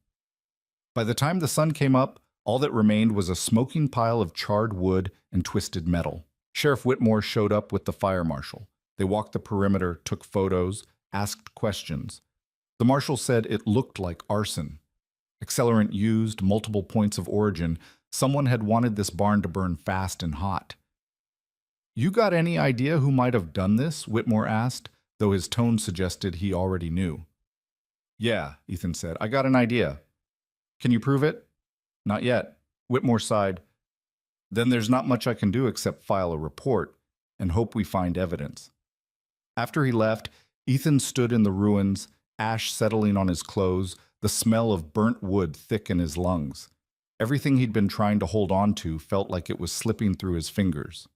By the time the sun came up, all that remained was a smoking pile of charred wood and twisted metal. Sheriff Whitmore showed up with the fire marshal. They walked the perimeter, took photos, asked questions. The marshal said it looked like arson. Accelerant used, multiple points of origin. Someone had wanted this barn to burn fast and hot. "You got any idea who might have done this?" Whitmore asked, though his tone suggested he already knew. "Yeah," Ethan said. "I got an idea." "Can you prove it?" "Not yet." Whitmore sighed. "Then there's not much I can do except file a report and hope we find evidence." After he left, Ethan stood in the ruins, ash settling on his clothes, the smell of burnt wood thick in his lungs. Everything he'd been trying to hold on to felt like it was slipping through his fingers.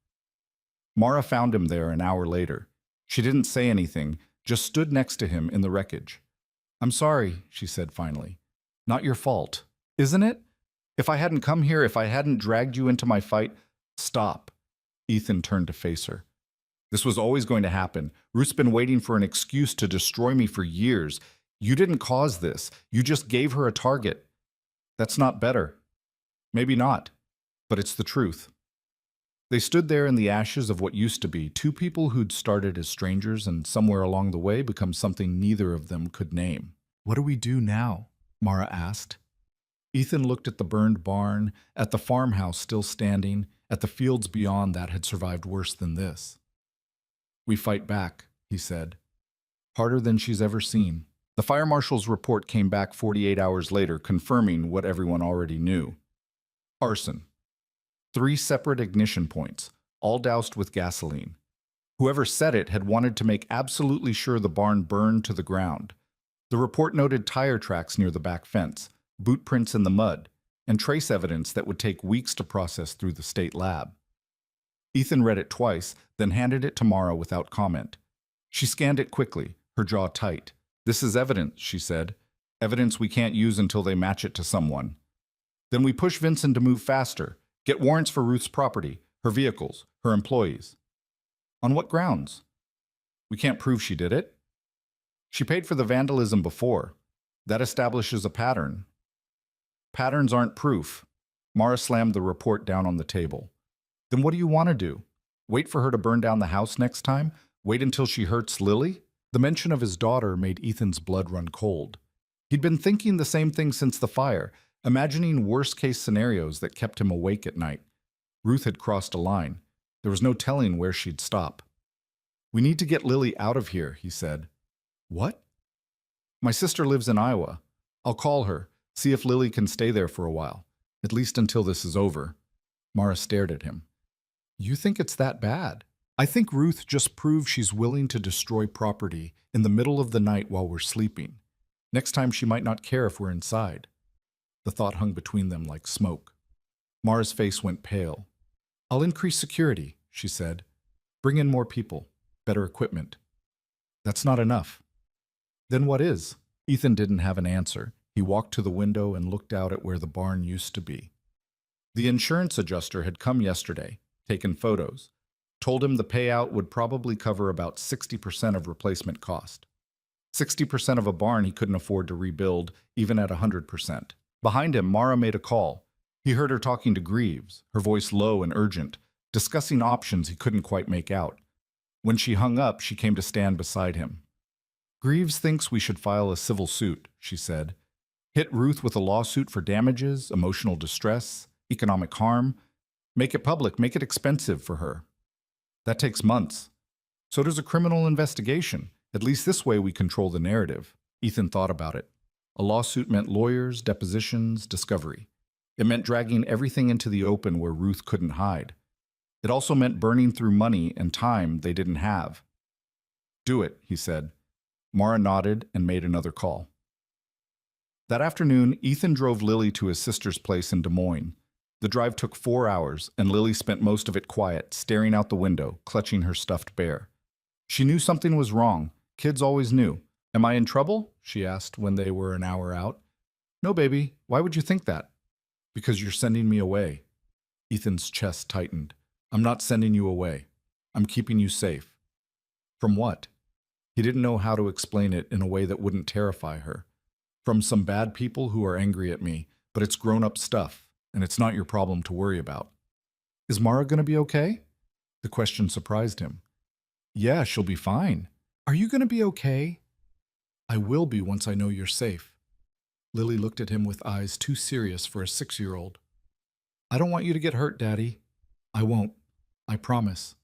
Mara found him there an hour later. She didn't say anything, just stood next to him in the wreckage. "I'm sorry," she said finally. "Not your fault, isn't it? If I hadn't come here, if I hadn't dragged you into my fight—" "Stop." Ethan turned to face her. "This was always going to happen. Ruth's been waiting for an excuse to destroy me for years. You didn't cause this. You just gave her a target. That's not better. Maybe not, but it's the truth." They stood there in the ashes of what used to be, two people who'd started as strangers and somewhere along the way become something neither of them could name. "What do we do now?" Mara asked. Ethan looked at the burned barn, at the farmhouse still standing, at the fields beyond that had survived worse than this. "We fight back," he said. "Harder than she's ever seen." The fire marshal's report came back 48 hours later, confirming what everyone already knew. Arson. 3 separate ignition points, all doused with gasoline. Whoever set it had wanted to make absolutely sure the barn burned to the ground. The report noted tire tracks near the back fence, boot prints in the mud, and trace evidence that would take weeks to process through the state lab. Ethan read it twice, then handed it to Mara without comment. She scanned it quickly, her jaw tight. "This is evidence," she said. "Evidence we can't use until they match it to someone. Then we push Vincent to move faster, get warrants for Ruth's property, her vehicles, her employees." "On what grounds?" "We can't prove she did it. She paid for the vandalism before. That establishes a pattern." "Patterns aren't proof." Mara slammed the report down on the table. "Then what do you want to do? Wait for her to burn down the house next time? Wait until she hurts Lily?" The mention of his daughter made Ethan's blood run cold. He'd been thinking the same thing since the fire, imagining worst-case scenarios that kept him awake at night. Ruth had crossed a line. There was no telling where she'd stop. "We need to get Lily out of here," he said. "What?" "My sister lives in Iowa. I'll call her, see if Lily can stay there for a while, at least until this is over." Mara stared at him. You think it's that bad? I think Ruth just proved she's willing to destroy property in the middle of the night while we're sleeping. Next time she might not care if we're inside. The thought hung between them like smoke. Mara's face went pale. I'll increase security, she said. Bring in more people, better equipment. That's not enough. Then what is? Ethan didn't have an answer. He walked to the window and looked out at where the barn used to be. The insurance adjuster had come yesterday, taken photos, told him the payout would probably cover about 60% of replacement cost. 60% of a barn he couldn't afford to rebuild, even at 100%. Behind him, Mara made a call. He heard her talking to Greaves, her voice low and urgent, discussing options he couldn't quite make out. When she hung up, she came to stand beside him. Greaves thinks we should file a civil suit, she said. Hit Ruth with a lawsuit for damages, emotional distress, economic harm. Make it public, make it expensive for her. That takes months. So does a criminal investigation. At least this way we control the narrative. Ethan thought about it. A lawsuit meant lawyers, depositions, discovery. It meant dragging everything into the open where Ruth couldn't hide. It also meant burning through money and time they didn't have. Do it, he said. Mara nodded and made another call. That afternoon, Ethan drove Lily to his sister's place in Des Moines. The drive took 4 hours, and Lily spent most of it quiet, staring out the window, clutching her stuffed bear. She knew something was wrong. Kids always knew. Am I in trouble? She asked when they were an hour out. No, baby. Why would you think that? Because you're sending me away. Ethan's chest tightened. I'm not sending you away. I'm keeping you safe. From what? He didn't know how to explain it in a way that wouldn't terrify her. From some bad people who are angry at me, but it's grown-up stuff, and it's not your problem to worry about. Is Mara going to be okay? The question surprised him. Yeah, she'll be fine. Are you going to be okay? I will be once I know you're safe. Lily looked at him with eyes too serious for a 6-year-old. I don't want you to get hurt, Daddy. I won't. I promise.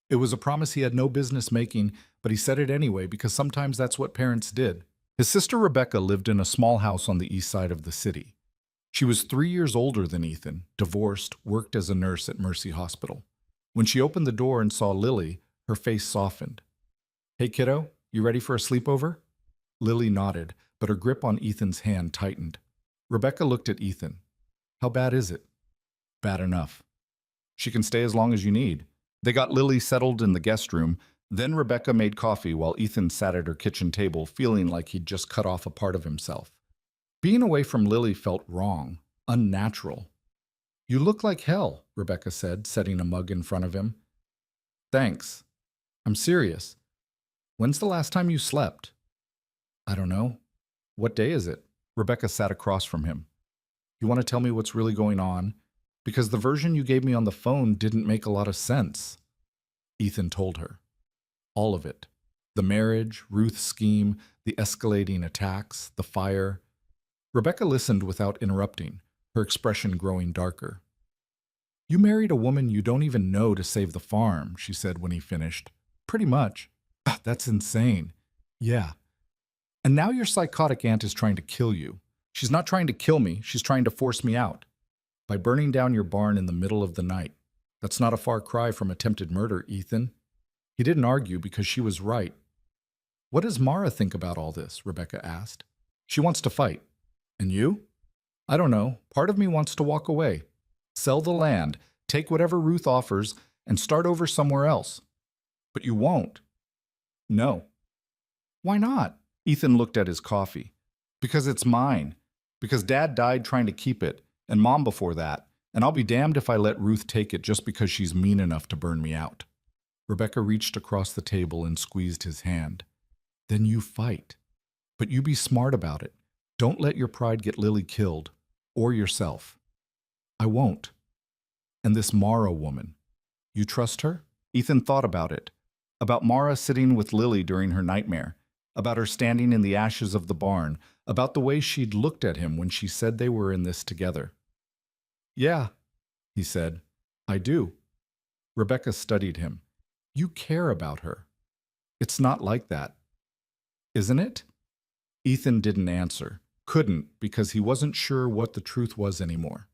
It was a promise he had no business making, but he said it anyway because sometimes that's what parents did. His sister Rebecca lived in a small house on the east side of the city. She was 3 years older than Ethan, divorced, worked as a nurse at Mercy Hospital. When she opened the door and saw Lily, her face softened. Hey, kiddo, you ready for a sleepover? Lily nodded, but her grip on Ethan's hand tightened. Rebecca looked at Ethan. How bad is it? Bad enough. She can stay as long as you need. They got Lily settled in the guest room. Then Rebecca made coffee while Ethan sat at her kitchen table, feeling like he'd just cut off a part of himself. Being away from Lily felt wrong, unnatural. You look like hell, Rebecca said, setting a mug in front of him. Thanks. I'm serious. When's the last time you slept? I don't know. What day is it? Rebecca sat across from him. You want to tell me what's really going on? Because the version you gave me on the phone didn't make a lot of sense. Ethan told her. All of it. The marriage, Ruth's scheme, the escalating attacks, the fire. Rebecca listened without interrupting, her expression growing darker. You married a woman you don't even know to save the farm, she said when he finished. Pretty much. That's insane. Yeah. And now your psychotic aunt is trying to kill you. She's not trying to kill me, she's trying to force me out. By burning down your barn in the middle of the night. That's not a far cry from attempted murder, Ethan. He didn't argue because she was right. What does Mara think about all this? Rebecca asked. She wants to fight. And you? I don't know. Part of me wants to walk away. Sell the land, take whatever Ruth offers, and start over somewhere else. But you won't. No. Why not? Ethan looked at his coffee. Because it's mine. Because Dad died trying to keep it, and Mom before that, and I'll be damned if I let Ruth take it just because she's mean enough to burn me out. Rebecca reached across the table and squeezed his hand. Then you fight. But you be smart about it. Don't let your pride get Lily killed, or yourself. I won't. And this Mara woman. You trust her? Ethan thought about it. About Mara sitting with Lily during her nightmare. About her standing in the ashes of the barn. About the way she'd looked at him when she said they were in this together. Yeah, he said. I do. Rebecca studied him. You care about her. It's not like that. Isn't it? Ethan didn't answer. Couldn't, because he wasn't sure what the truth was anymore.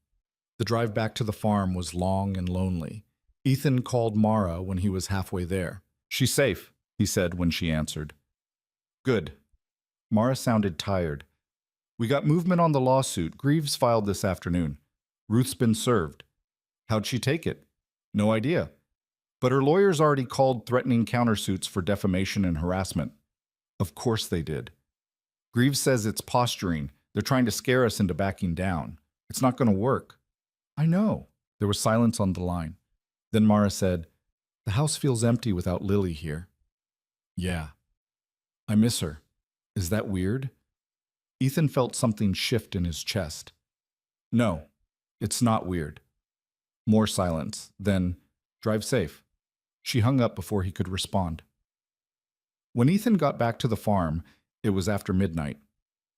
The drive back to the farm was long and lonely. Ethan called Mara when he was halfway there. "She's safe," he said when she answered. "Good." Mara sounded tired. "We got movement on the lawsuit. Greaves filed this afternoon. Ruth's been served." "How'd she take it?" "No idea. But her lawyers already called threatening countersuits for defamation and harassment." "Of course they did." "Greaves says it's posturing. They're trying to scare us into backing down. It's not going to work." "I know." There was silence on the line. Then Mara said, "The house feels empty without Lily here." "Yeah. I miss her. Is that weird?" Ethan felt something shift in his chest. "No, it's not weird." More silence. Then, "Drive safe." She hung up before he could respond. When Ethan got back to the farm, it was after midnight.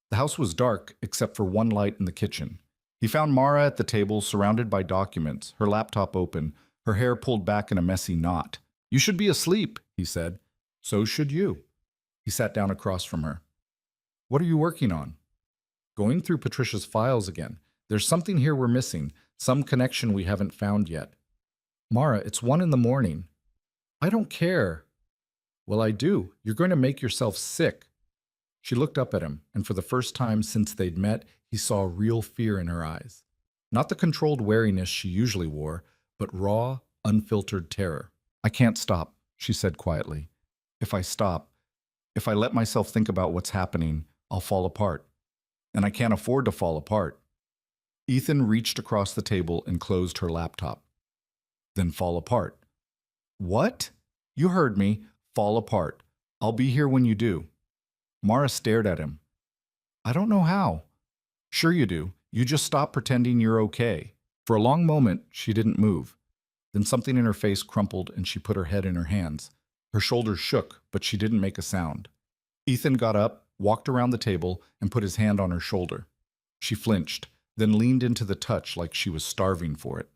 The house was dark except for one light in the kitchen. He found Mara at the table, surrounded by documents, her laptop open, her hair pulled back in a messy knot. "You should be asleep," he said. "So should you." He sat down across from her. "What are you working on?" "Going through Patricia's files again. There's something here we're missing, some connection we haven't found yet." "Mara, it's 1 in the morning." "I don't care." "Well, I do. You're going to make yourself sick." She looked up at him, and for the first time since they'd met, he saw real fear in her eyes. Not the controlled wariness she usually wore, but raw, unfiltered terror. "I can't stop," she said quietly. If I let myself think about what's happening, I'll fall apart. And I can't afford to fall apart." Ethan reached across the table and closed her laptop. "Then fall apart." "What?" "You heard me. Fall apart. I'll be here when you do." Mara stared at him. "I don't know how." "Sure you do. You just stop pretending you're okay." For a long moment, she didn't move. Then something in her face crumpled and she put her head in her hands. Her shoulders shook, but she didn't make a sound. Ethan got up, walked around the table, and put his hand on her shoulder. She flinched, then leaned into the touch like she was starving for it.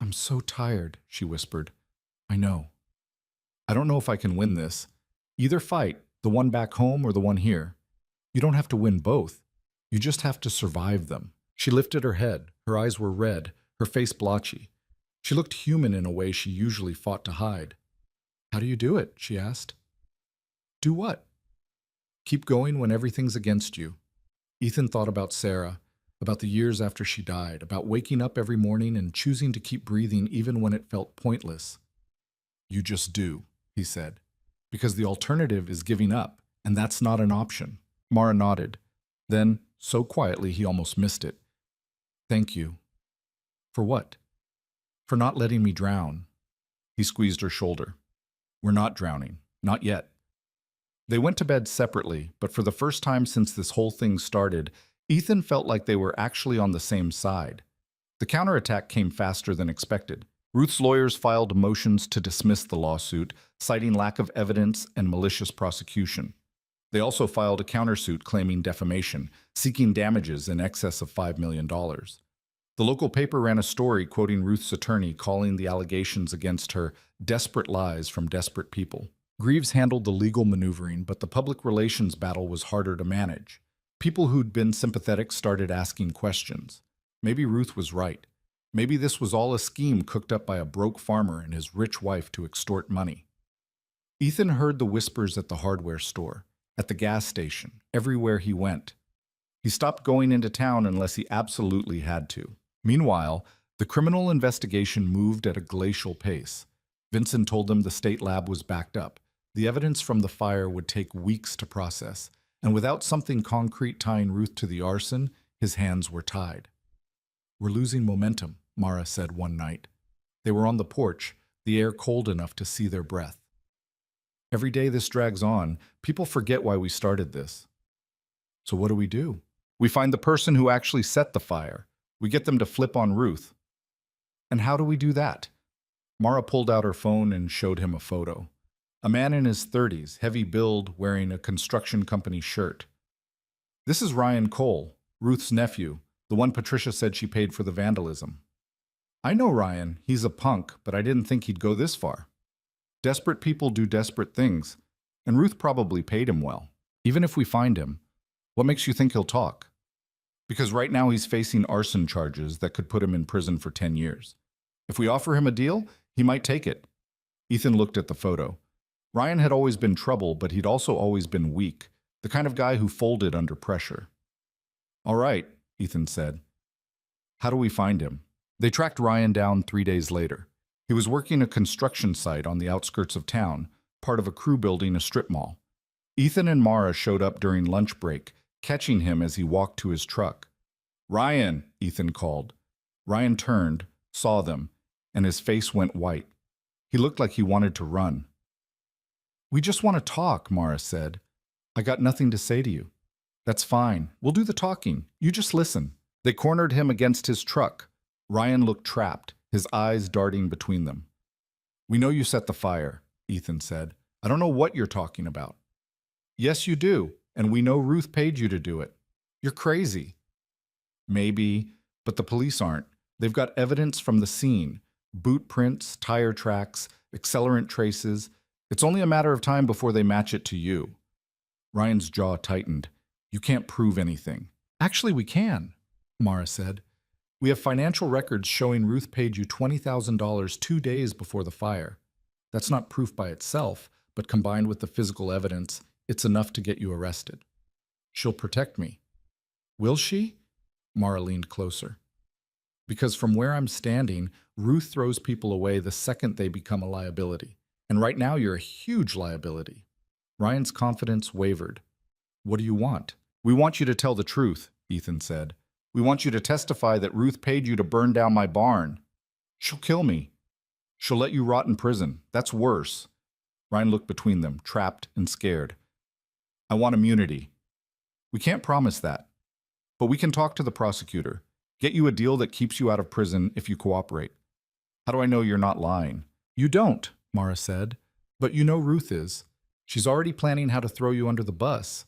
"I'm so tired," she whispered. "I know. I don't know if I can win this. Either fight, the one back home or the one here. You don't have to win both. You just have to survive them." She lifted her head. Her eyes were red, her face blotchy. She looked human in a way she usually fought to hide. "How do you do it?" she asked. "Do what?" "Keep going when everything's against you." Ethan thought about Sarah, about the years after she died, about waking up every morning and choosing to keep breathing even when it felt pointless. "You just do," he said, "because the alternative is giving up, and that's not an option." Mara nodded. Then, so quietly he almost missed it. "Thank you." "For what?" "For not letting me drown." He squeezed her shoulder. "We're not drowning. Not yet." They went to bed separately, but for the first time since this whole thing started, Ethan felt like they were actually on the same side. The counterattack came faster than expected. Ruth's lawyers filed motions to dismiss the lawsuit, citing lack of evidence and malicious prosecution. They also filed a countersuit claiming defamation, seeking damages in excess of $5 million. The local paper ran a story quoting Ruth's attorney, calling the allegations against her desperate lies from desperate people. Greaves handled the legal maneuvering, but the public relations battle was harder to manage. People who'd been sympathetic started asking questions. Maybe Ruth was right. Maybe this was all a scheme cooked up by a broke farmer and his rich wife to extort money. Ethan heard the whispers at the hardware store, at the gas station, everywhere he went. He stopped going into town unless he absolutely had to. Meanwhile, the criminal investigation moved at a glacial pace. Vincent told them the state lab was backed up. The evidence from the fire would take weeks to process, and without something concrete tying Ruth to the arson, his hands were tied. "We're losing momentum," Mara said one night. They were on the porch, the air cold enough to see their breath. "Every day this drags on, people forget why we started this." "So what do? We find the person who actually set the fire. We get them to flip on Ruth." "And how do we do that?" Mara pulled out her phone and showed him a photo. A man in his 30s, heavy build, wearing a construction company shirt. "This is Ryan Cole, Ruth's nephew, the one Patricia said she paid for the vandalism." "I know Ryan. He's a punk, but I didn't think he'd go this far." "Desperate people do desperate things, and Ruth probably paid him well. Even if we find him, what makes you think he'll talk?" Because right now he's facing arson charges that could put him in prison for 10 years. If we offer him a deal, he might take it. Ethan looked at the photo. Ryan had always been trouble, but he'd also always been weak, the kind of guy who folded under pressure. All right, Ethan said. How do we find him? They tracked Ryan down 3 days later. He was working a construction site on the outskirts of town, part of a crew building a strip mall. Ethan and Mara showed up during lunch break, catching him as he walked to his truck. Ryan, Ethan called. Ryan turned, saw them, and his face went white. He looked like he wanted to run. We just want to talk, Mara said. I got nothing to say to you. That's fine. We'll do the talking. You just listen. They cornered him against his truck. Ryan looked trapped, his eyes darting between them. We know you set the fire, Ethan said. I don't know what you're talking about. Yes, you do, and we know Ruth paid you to do it. You're crazy. Maybe, but the police aren't. They've got evidence from the scene. Boot prints, tire tracks, accelerant traces. It's only a matter of time before they match it to you. Ryan's jaw tightened. You can't prove anything. Actually, we can, Mara said. We have financial records showing Ruth paid you $20,000 2 days before the fire. That's not proof by itself, but combined with the physical evidence, it's enough to get you arrested. She'll protect me. Will she? Mara leaned closer. Because from where I'm standing, Ruth throws people away the second they become a liability. And right now you're a huge liability. Ryan's confidence wavered. What do you want? We want you to tell the truth, Ethan said. We want you to testify that Ruth paid you to burn down my barn. She'll kill me. She'll let you rot in prison. That's worse. Ryan looked between them, trapped and scared. I want immunity. We can't promise that. But we can talk to the prosecutor. Get you a deal that keeps you out of prison if you cooperate. How do I know you're not lying? You don't, Mara said. But you know Ruth is. She's already planning how to throw you under the bus.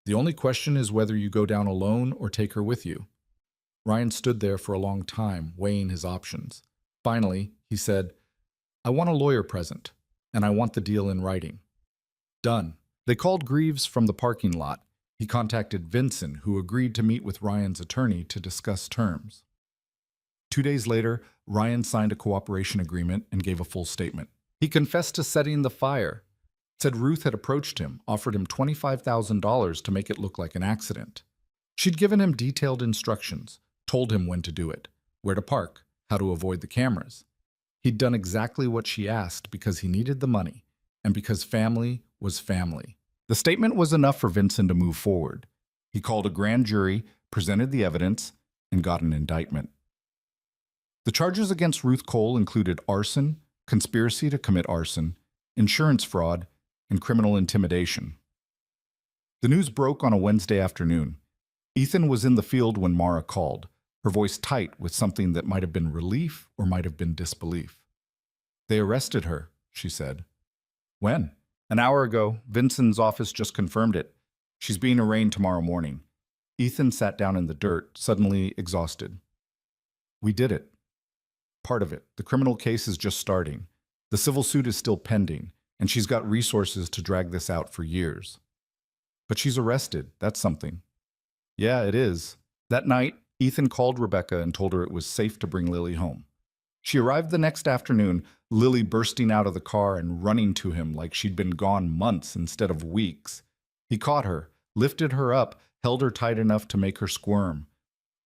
The only question is whether you go down alone or take her with you. Ryan stood there for a long time, weighing his options. Finally, he said, I want a lawyer present, and I want the deal in writing. Done. They called Greaves from the parking lot. He contacted Vincent, who agreed to meet with Ryan's attorney to discuss terms. 2 days later, Ryan signed a cooperation agreement and gave a full statement. He confessed to setting the fire, said Ruth had approached him, offered him $25,000 to make it look like an accident. She'd given him detailed instructions, told him when to do it, where to park, how to avoid the cameras. He'd done exactly what she asked because he needed the money, and because family was family. The statement was enough for Vincent to move forward. He called a grand jury, presented the evidence, and got an indictment. The charges against Ruth Cole included arson, conspiracy to commit arson, insurance fraud, and criminal intimidation. The news broke on a Wednesday afternoon. Ethan was in the field when Mara called, her voice tight with something that might have been relief or might have been disbelief. They arrested her, she said. When? An hour ago. Vincent's office just confirmed it. She's being arraigned tomorrow morning. Ethan sat down in the dirt, suddenly exhausted. We did it. Part of it. The criminal case is just starting. The civil suit is still pending, and she's got resources to drag this out for years. But she's arrested. That's something. Yeah, it is. That night, Ethan called Rebecca and told her it was safe to bring Lily home. She arrived the next afternoon, Lily bursting out of the car and running to him like she'd been gone months instead of weeks. He caught her, lifted her up, held her tight enough to make her squirm.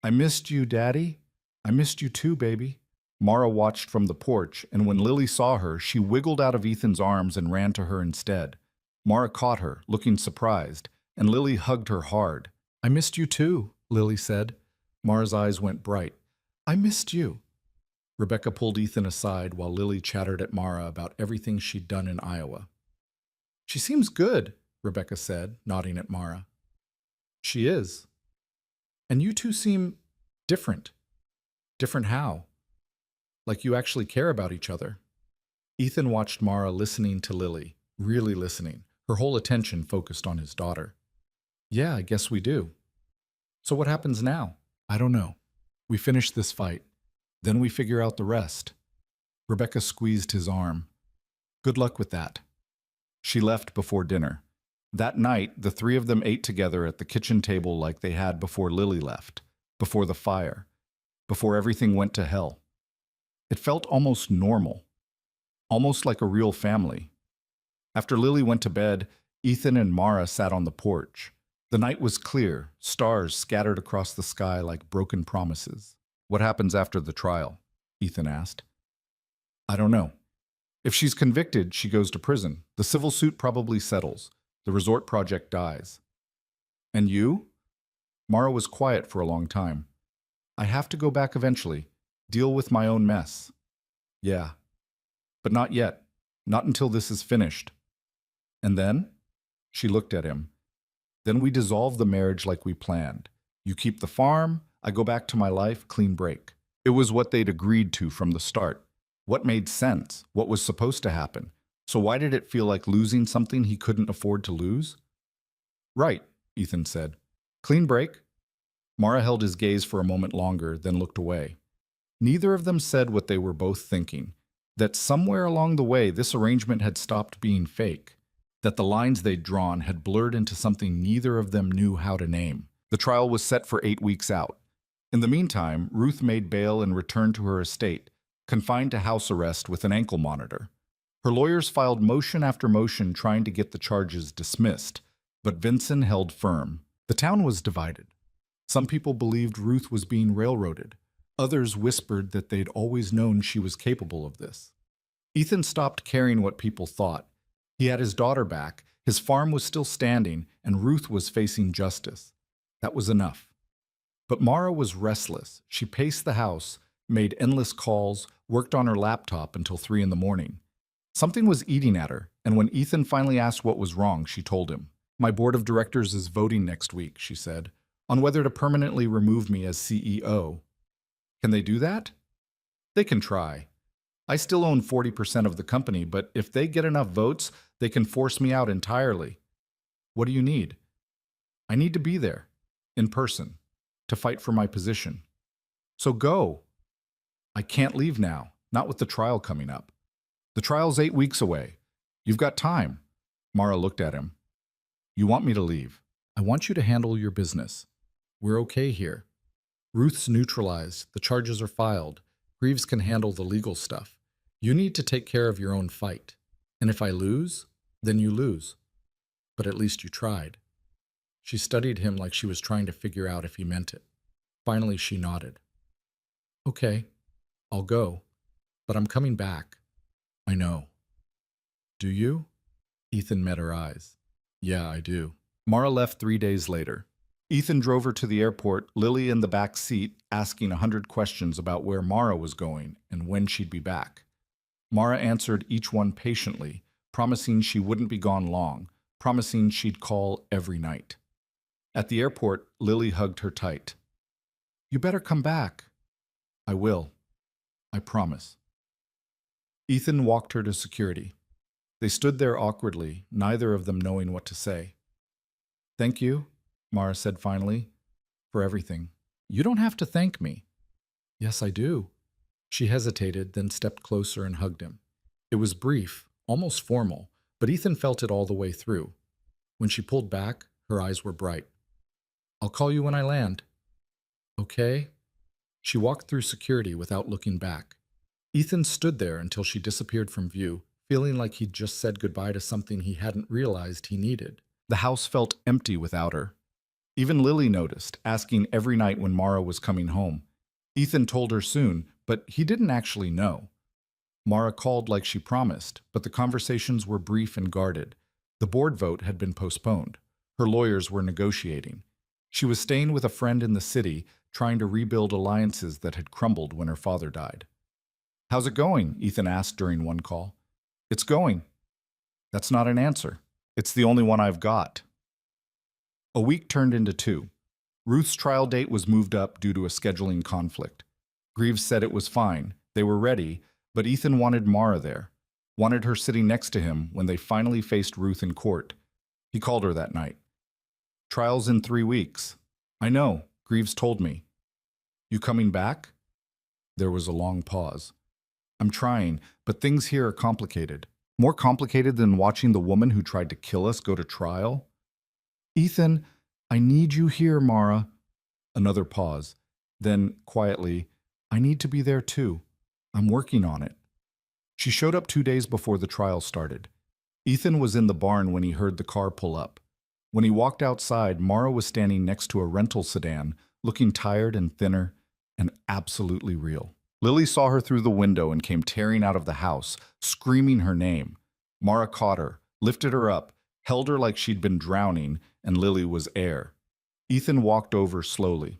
I missed you, Daddy. I missed you too, baby. Mara watched from the porch, and when Lily saw her, she wiggled out of Ethan's arms and ran to her instead. Mara caught her, looking surprised, and Lily hugged her hard. I missed you too, Lily said. Mara's eyes went bright. I missed you. Rebecca pulled Ethan aside while Lily chattered at Mara about everything she'd done in Iowa. She seems good, Rebecca said, nodding at Mara. She is. And you two seem different. Different how? Like you actually care about each other. Ethan watched Mara listening to Lily, really listening, her whole attention focused on his daughter. Yeah, I guess we do. So what happens now? I don't know. We finish this fight. Then we figure out the rest. Rebecca squeezed his arm. Good luck with that. She left before dinner. That night, the three of them ate together at the kitchen table like they had before Lily left. before the fire, before everything went to hell. It felt almost normal, almost like a real family. After Lily went to bed, Ethan and Mara sat on the porch. The night was clear, stars scattered across the sky like broken promises. "What happens after the trial?" Ethan asked. "I don't know. If she's convicted, she goes to prison. The civil suit probably settles. The resort project dies." "And you?" Mara was quiet for a long time. "I have to go back eventually, deal with my own mess." "Yeah, but not yet. Not until this is finished." "And then?" She looked at him. "Then we dissolve the marriage like we planned. You keep the farm, I go back to my life, clean break." It was what they'd agreed to from the start. What made sense, what was supposed to happen. So why did it feel like losing something he couldn't afford to lose? "Right," Ethan said. "Clean break." Mara held his gaze for a moment longer, then looked away. Neither of them said what they were both thinking, that somewhere along the way this arrangement had stopped being fake, that the lines they'd drawn had blurred into something neither of them knew how to name. The trial was set for 8 weeks out. In the meantime, Ruth made bail and returned to her estate, confined to house arrest with an ankle monitor. Her lawyers filed motion after motion trying to get the charges dismissed, but Vincent held firm. The town was divided. Some people believed Ruth was being railroaded. Others whispered that they'd always known she was capable of this. Ethan stopped caring what people thought. He had his daughter back, his farm was still standing, and Ruth was facing justice. That was enough. But Mara was restless. She paced the house, made endless calls, worked on her laptop until 3 in the morning. Something was eating at her, and when Ethan finally asked what was wrong, she told him. "My board of directors is voting next week," she said, "on whether to permanently remove me as CEO. Can they do that?" "They can try. I still own 40% of the company, but if they get enough votes, they can force me out entirely." "What do you need?" "I need to be there, in person, to fight for my position." "So go." "I can't leave now, not with the trial coming up." "The trial's 8 weeks away. You've got time." Mara looked at him. "You want me to leave? I want you to handle your business. We're okay here. Ruth's neutralized, the charges are filed. Greaves can handle the legal stuff. You need to take care of your own fight. And if I lose, then you lose. But at least you tried." She studied him like she was trying to figure out if he meant it. Finally, she nodded. "Okay, I'll go, but I'm coming back." "I know." "Do you?" Ethan met her eyes. "Yeah, I do." Mara left 3 days later. Ethan drove her to the airport, Lily in the back seat, asking 100 questions about where Mara was going and when she'd be back. Mara answered each one patiently, promising she wouldn't be gone long, promising she'd call every night. At the airport, Lily hugged her tight. "You better come back." "I will. I promise." Ethan walked her to security. They stood there awkwardly, neither of them knowing what to say. "Thank you," Mara said finally, "for everything." "You don't have to thank me." "Yes, I do." She hesitated, then stepped closer and hugged him. It was brief, almost formal, but Ethan felt it all the way through. When she pulled back, her eyes were bright. "I'll call you when I land." "Okay." She walked through security without looking back. Ethan stood there until she disappeared from view, feeling like he'd just said goodbye to something he hadn't realized he needed. The house felt empty without her. Even Lily noticed, asking every night when Mara was coming home. Ethan told her soon, but he didn't actually know. Mara called like she promised, but the conversations were brief and guarded. The board vote had been postponed. Her lawyers were negotiating. She was staying with a friend in the city, trying to rebuild alliances that had crumbled when her father died. "How's it going?" Ethan asked during one call. "It's going." "That's not an answer. It's the only one I've got." A week turned into 2. Ruth's trial date was moved up due to a scheduling conflict. Greaves said it was fine. They were ready, but Ethan wanted Mara there, wanted her sitting next to him when they finally faced Ruth in court. He called her that night. "Trial's in 3 weeks." "I know. Greaves told me." "You coming back?" There was a long pause. "I'm trying, but things here are complicated. More complicated than watching the woman who tried to kill us go to trial." "Ethan, I need you here, Mara." Another pause. Then, quietly, I need to be there too. I'm working on it. She showed up 2 days before the trial started. Ethan was in the barn when he heard the car pull up. When he walked outside, Mara was standing next to a rental sedan, looking tired and thinner and absolutely real. Lily saw her through the window and came tearing out of the house, screaming her name. Mara caught her, lifted her up, held her like she'd been drowning, and Lily was air. Ethan walked over slowly.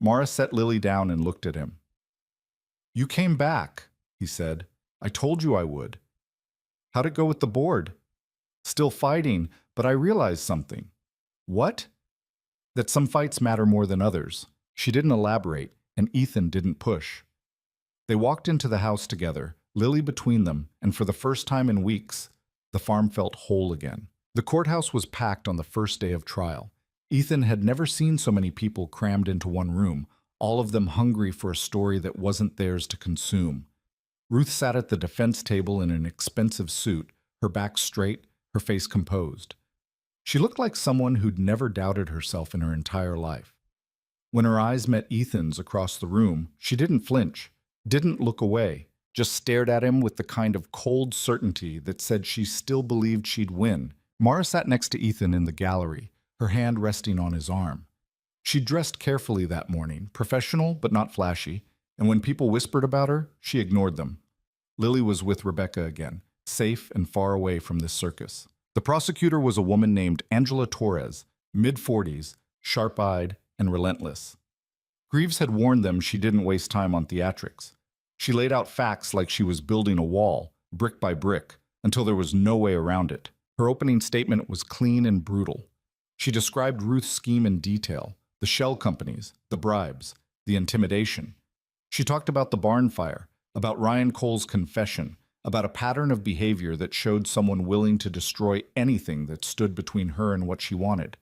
Mara set Lily down and looked at him. You came back, he said. I told you I would. How'd it go with the board? Still fighting, but I realized something. What? That some fights matter more than others. She didn't elaborate, and Ethan didn't push. They walked into the house together, Lily between them, and for the first time in weeks, the farm felt whole again. The courthouse was packed on the first day of trial. Ethan had never seen so many people crammed into one room, all of them hungry for a story that wasn't theirs to consume. Ruth sat at the defense table in an expensive suit, her back straight, her face composed. She looked like someone who'd never doubted herself in her entire life. When her eyes met Ethan's across the room, she didn't flinch, didn't look away, just stared at him with the kind of cold certainty that said she still believed she'd win. Mara sat next to Ethan in the gallery, her hand resting on his arm. She dressed carefully that morning, professional but not flashy, and when people whispered about her, she ignored them. Lily was with Rebecca again, safe and far away from this circus. The prosecutor was a woman named Angela Torres, mid-40s, sharp-eyed, and relentless. Greaves had warned them she didn't waste time on theatrics. She laid out facts like she was building a wall, brick by brick, until there was no way around it. Her opening statement was clean and brutal. She described Ruth's scheme in detail, the shell companies, the bribes, the intimidation. She talked about the barn fire, about Ryan Cole's confession, about a pattern of behavior that showed someone willing to destroy anything that stood between her and what she wanted.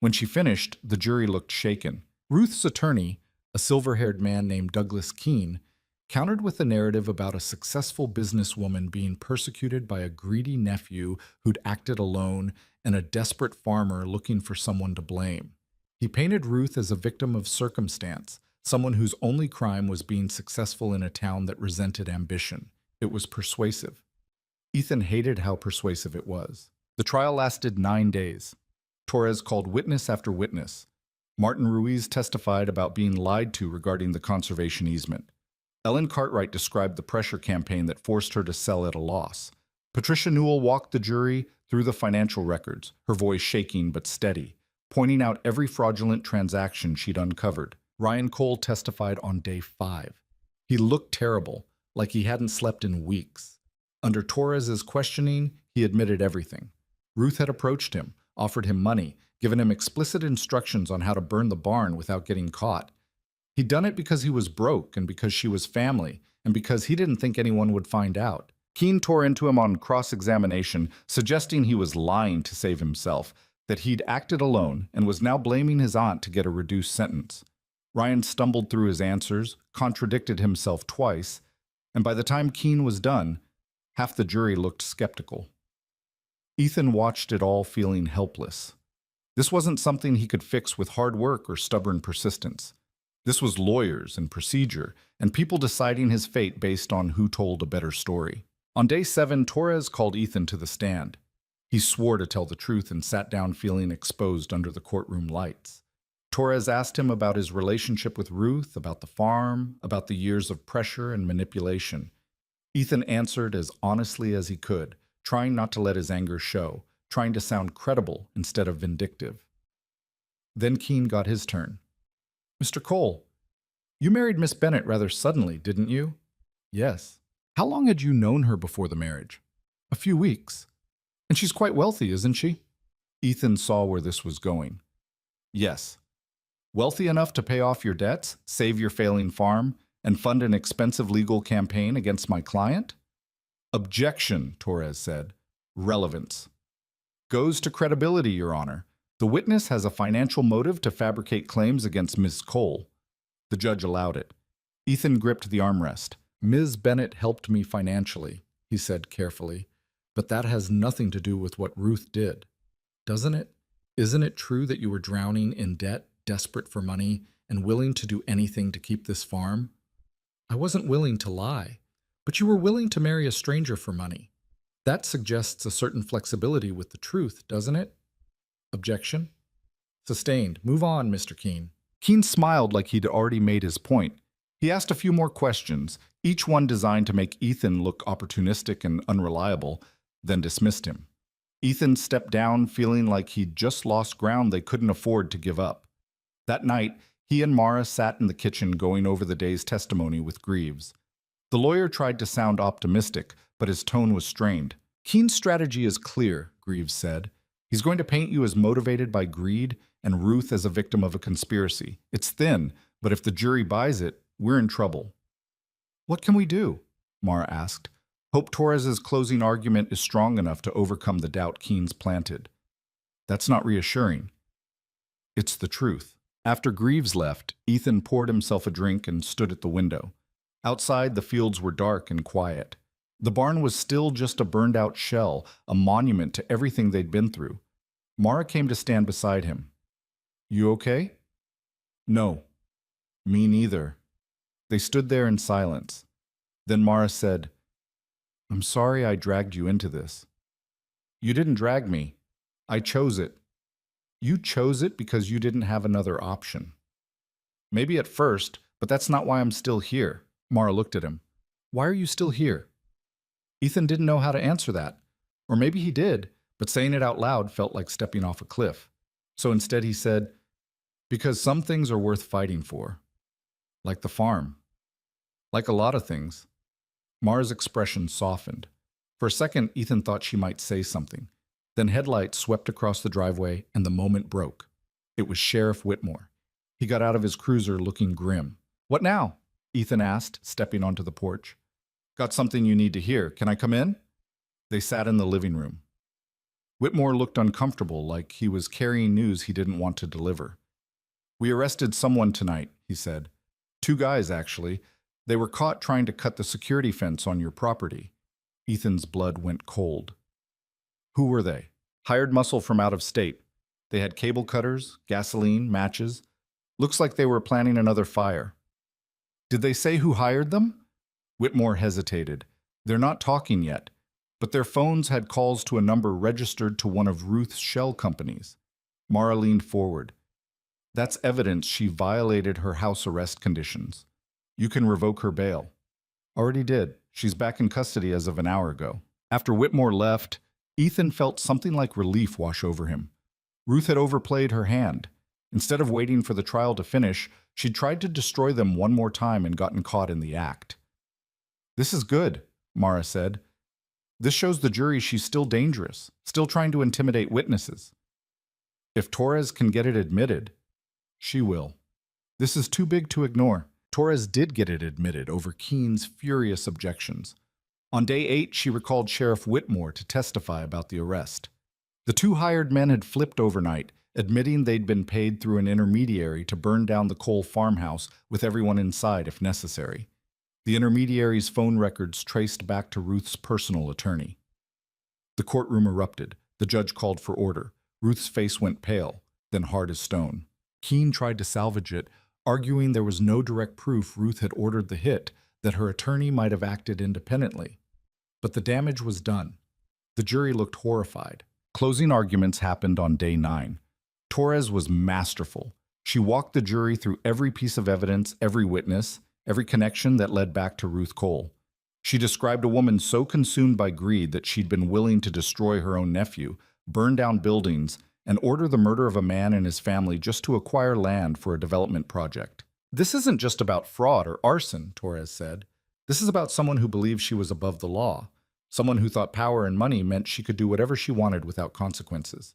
When she finished, the jury looked shaken. Ruth's attorney, a silver-haired man named Douglas Keene, countered with a narrative about a successful businesswoman being persecuted by a greedy nephew who'd acted alone and a desperate farmer looking for someone to blame. He painted Ruth as a victim of circumstance, someone whose only crime was being successful in a town that resented ambition. It was persuasive. Ethan hated how persuasive it was. The trial lasted 9 days. Torres called witness after witness. Martin Ruiz testified about being lied to regarding the conservation easement. Ellen Cartwright described the pressure campaign that forced her to sell at a loss. Patricia Newell walked the jury through the financial records, her voice shaking but steady, pointing out every fraudulent transaction she'd uncovered. Ryan Cole testified on day 5. He looked terrible, like he hadn't slept in weeks. Under Torres's questioning, he admitted everything. Ruth had approached him, offered him money, given him explicit instructions on how to burn the barn without getting caught. He'd done it because he was broke and because she was family and because he didn't think anyone would find out. Keene tore into him on cross-examination, suggesting he was lying to save himself, that he'd acted alone and was now blaming his aunt to get a reduced sentence. Ryan stumbled through his answers, contradicted himself twice, and by the time Keene was done, half the jury looked skeptical. Ethan watched it all feeling helpless. This wasn't something he could fix with hard work or stubborn persistence. This was lawyers and procedure, and people deciding his fate based on who told a better story. On day 7, Torres called Ethan to the stand. He swore to tell the truth and sat down feeling exposed under the courtroom lights. Torres asked him about his relationship with Ruth, about the farm, about the years of pressure and manipulation. Ethan answered as honestly as he could, trying not to let his anger show, trying to sound credible instead of vindictive. Then Keene got his turn. Mr. Cole, you married Miss Bennett rather suddenly, didn't you? Yes. How long had you known her before the marriage? A few weeks. And she's quite wealthy, isn't she? Ethan saw where this was going. Yes. Wealthy enough to pay off your debts, save your failing farm, and fund an expensive legal campaign against my client? Objection, Torres said. Relevance. Goes to credibility, Your Honor. The witness has a financial motive to fabricate claims against Ms. Cole. The judge allowed it. Ethan gripped the armrest. Ms. Bennett helped me financially, he said carefully, but that has nothing to do with what Ruth did. Doesn't it? Isn't it true that you were drowning in debt, desperate for money and willing to do anything to keep this farm? I wasn't willing to lie, but you were willing to marry a stranger for money. That suggests a certain flexibility with the truth, doesn't it? Objection? Sustained. Move on, Mr. Keene. Keene smiled like he'd already made his point. He asked a few more questions, each one designed to make Ethan look opportunistic and unreliable, then dismissed him. Ethan stepped down, feeling like he'd just lost ground they couldn't afford to give up. That night, he and Mara sat in the kitchen going over the day's testimony with Greaves. The lawyer tried to sound optimistic, but his tone was strained. Keene's strategy is clear, Greaves said. He's going to paint you as motivated by greed and Ruth as a victim of a conspiracy. It's thin, but if the jury buys it, we're in trouble. What can we do? Mara asked. Hope Torres's closing argument is strong enough to overcome the doubt Keene's planted. That's not reassuring. It's the truth. After Greaves left, Ethan poured himself a drink and stood at the window. Outside, the fields were dark and quiet. The barn was still just a burned-out shell, a monument to everything they'd been through. Mara came to stand beside him. You okay? No. Me neither. They stood there in silence. Then Mara said, I'm sorry I dragged you into this. You didn't drag me. I chose it. You chose it because you didn't have another option. Maybe at first, but that's not why I'm still here. Mara looked at him. Why are you still here? Ethan didn't know how to answer that. Or maybe he did, but saying it out loud felt like stepping off a cliff. So instead he said, because some things are worth fighting for. Like the farm. Like a lot of things. Mara's expression softened. For a second, Ethan thought she might say something. Then headlights swept across the driveway and the moment broke. It was Sheriff Whitmore. He got out of his cruiser looking grim. What now? Ethan asked, stepping onto the porch. Got something you need to hear. Can I come in? They sat in the living room. Whitmore looked uncomfortable, like he was carrying news he didn't want to deliver. We arrested someone tonight, he said. 2 guys, actually. They were caught trying to cut the security fence on your property. Ethan's blood went cold. Who were they? Hired muscle from out of state. They had cable cutters, gasoline, matches. Looks like they were planning another fire. Did they say who hired them? Whitmore hesitated. They're not talking yet, but their phones had calls to a number registered to one of Ruth's shell companies. Mara leaned forward. That's evidence she violated her house arrest conditions. You can revoke her bail. Already did. She's back in custody as of an hour ago. After Whitmore left, Ethan felt something like relief wash over him. Ruth had overplayed her hand. Instead of waiting for the trial to finish, she'd tried to destroy them one more time and gotten caught in the act. This is good, Mara said. This shows the jury she's still dangerous, still trying to intimidate witnesses. If Torres can get it admitted, she will. This is too big to ignore. Torres did get it admitted over Keene's furious objections. On day 8, she recalled Sheriff Whitmore to testify about the arrest. The 2 hired men had flipped overnight, admitting they'd been paid through an intermediary to burn down the Cole farmhouse with everyone inside if necessary. The intermediary's phone records traced back to Ruth's personal attorney. The courtroom erupted. The judge called for order. Ruth's face went pale, then hard as stone. Keene tried to salvage it, arguing there was no direct proof Ruth had ordered the hit, that her attorney might have acted independently. But the damage was done. The jury looked horrified. Closing arguments happened on day 9. Torres was masterful. She walked the jury through every piece of evidence, every witness, every connection that led back to Ruth Cole. She described a woman so consumed by greed that she'd been willing to destroy her own nephew, burn down buildings, and order the murder of a man and his family just to acquire land for a development project. This isn't just about fraud or arson, Torres said. This is about someone who believed she was above the law, someone who thought power and money meant she could do whatever she wanted without consequences.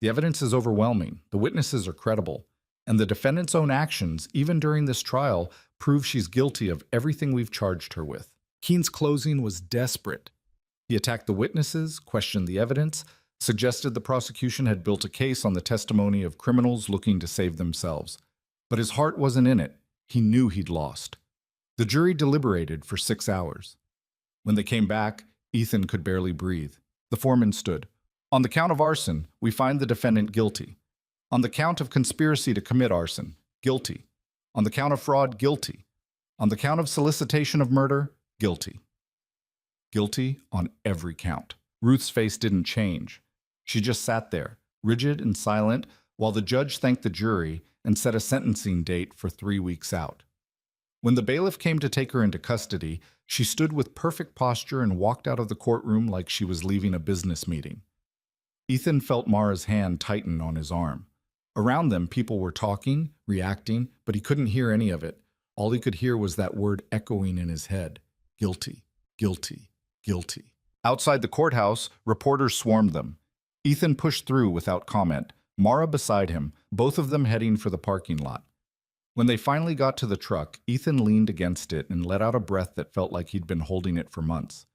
The evidence is overwhelming, the witnesses are credible, and the defendant's own actions, even during this trial, prove she's guilty of everything we've charged her with. Keene's closing was desperate. He attacked the witnesses, questioned the evidence, suggested the prosecution had built a case on the testimony of criminals looking to save themselves. But his heart wasn't in it. He knew he'd lost. The jury deliberated for 6 hours. When they came back, Ethan could barely breathe. The foreman stood. On the count of arson, we find the defendant guilty. On the count of conspiracy to commit arson, guilty. On the count of fraud, guilty. On the count of solicitation of murder, guilty. Guilty on every count. Ruth's face didn't change. She just sat there, rigid and silent, while the judge thanked the jury and set a sentencing date for 3 weeks out. When the bailiff came to take her into custody, she stood with perfect posture and walked out of the courtroom like she was leaving a business meeting. Ethan felt Mara's hand tighten on his arm. Around them, people were talking, reacting, but he couldn't hear any of it. All he could hear was that word echoing in his head. Guilty, guilty, guilty. Outside the courthouse, reporters swarmed them. Ethan pushed through without comment, Mara beside him, both of them heading for the parking lot. When they finally got to the truck, Ethan leaned against it and let out a breath that felt like he'd been holding it for months.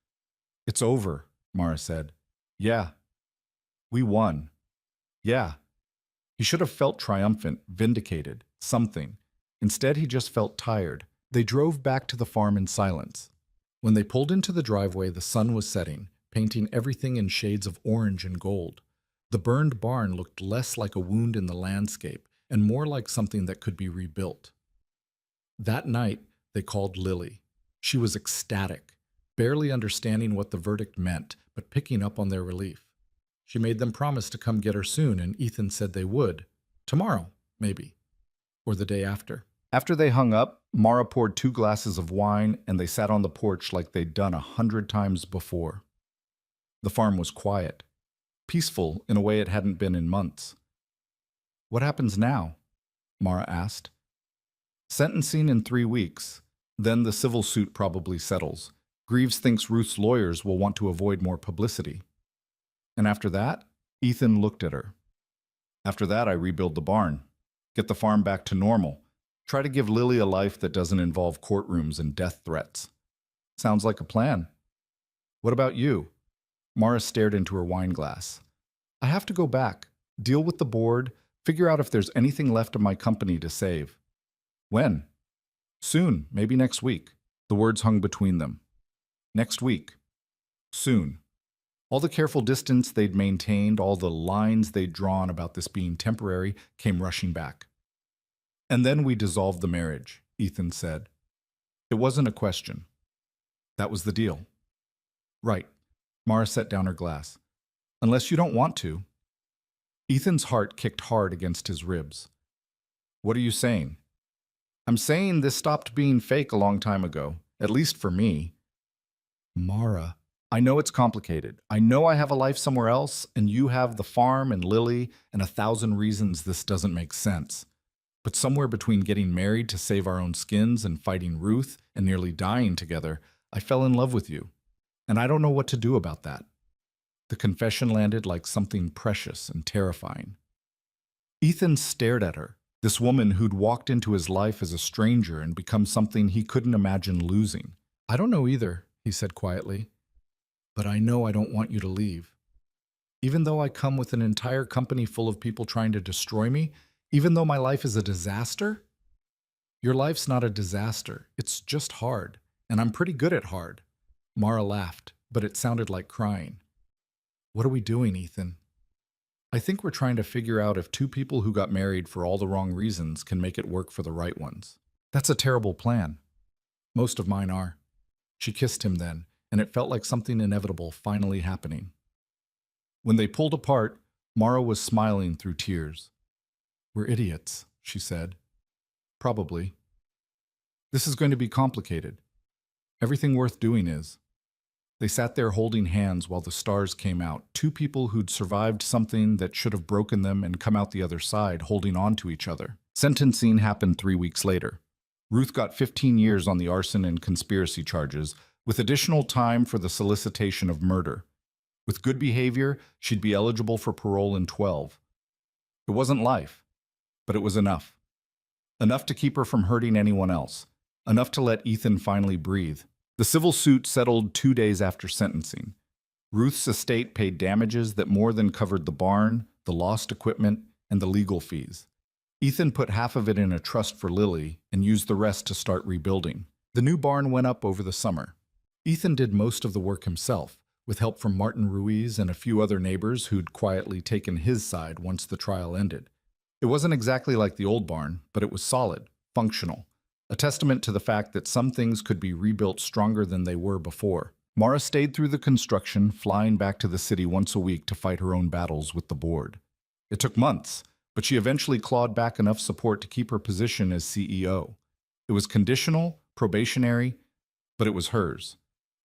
"It's over," Mara said. "Yeah. We won." "Yeah." He should have felt triumphant, vindicated, something. Instead, he just felt tired. They drove back to the farm in silence. When they pulled into the driveway, the sun was setting, painting everything in shades of orange and gold. The burned barn looked less like a wound in the landscape and more like something that could be rebuilt. That night, they called Lily. She was ecstatic, barely understanding what the verdict meant, but picking up on their relief. She made them promise to come get her soon, and Ethan said they would. Tomorrow, maybe. Or the day after. After they hung up, Mara poured 2 glasses of wine, and they sat on the porch like they'd done 100 times before. The farm was quiet, peaceful in a way it hadn't been in months. "What happens now?" Mara asked. "Sentencing in 3 weeks. Then the civil suit probably settles. Greaves thinks Ruth's lawyers will want to avoid more publicity. And after that?" Ethan looked at her. "After that, I rebuild the barn. Get the farm back to normal. Try to give Lily a life that doesn't involve courtrooms and death threats." "Sounds like a plan." "What about you?" Mara stared into her wine glass. "I have to go back, deal with the board, figure out if there's anything left of my company to save." "When?" "Soon, maybe next week." The words hung between them. Next week. Soon. All the careful distance they'd maintained, all the lines they'd drawn about this being temporary, came rushing back. "And then we dissolved the marriage," Ethan said. "It wasn't a question. That was the deal." "Right." Mara set down her glass. "Unless you don't want to." Ethan's heart kicked hard against his ribs. "What are you saying?" "I'm saying this stopped being fake a long time ago, at least for me." "Mara, I know it's complicated. I know I have a life somewhere else, and you have the farm and Lily and 1,000 reasons this doesn't make sense. But somewhere between getting married to save our own skins and fighting Ruth and nearly dying together, I fell in love with you. And I don't know what to do about that." The confession landed like something precious and terrifying. Ethan stared at her, this woman who'd walked into his life as a stranger and become something he couldn't imagine losing. "I don't know either," he said quietly. "But I know I don't want you to leave. Even though I come with an entire company full of people trying to destroy me, even though my life is a disaster, your life's not a disaster. It's just hard, and I'm pretty good at hard." Mara laughed, but it sounded like crying. "What are we doing, Ethan?" "I think we're trying to figure out if 2 people who got married for all the wrong reasons can make it work for the right ones." "That's a terrible plan." "Most of mine are." She kissed him then, and it felt like something inevitable finally happening. When they pulled apart, Mara was smiling through tears. "We're idiots," she said. "Probably. This is going to be complicated. Everything worth doing is." They sat there holding hands while the stars came out, 2 people who'd survived something that should have broken them and come out the other side, holding on to each other. Sentencing happened 3 weeks later. Ruth got 15 years on the arson and conspiracy charges, with additional time for the solicitation of murder. With good behavior, she'd be eligible for parole in 12. It wasn't life, but it was enough. Enough to keep her from hurting anyone else. Enough to let Ethan finally breathe. The civil suit settled 2 days after sentencing. Ruth's estate paid damages that more than covered the barn, the lost equipment, and the legal fees. Ethan put half of it in a trust for Lily and used the rest to start rebuilding. The new barn went up over the summer. Ethan did most of the work himself, with help from Martin Ruiz and a few other neighbors who'd quietly taken his side once the trial ended. It wasn't exactly like the old barn, but it was solid, functional, a testament to the fact that some things could be rebuilt stronger than they were before. Mara stayed through the construction, flying back to the city once a week to fight her own battles with the board. It took months, but she eventually clawed back enough support to keep her position as CEO. It was conditional, probationary, but it was hers.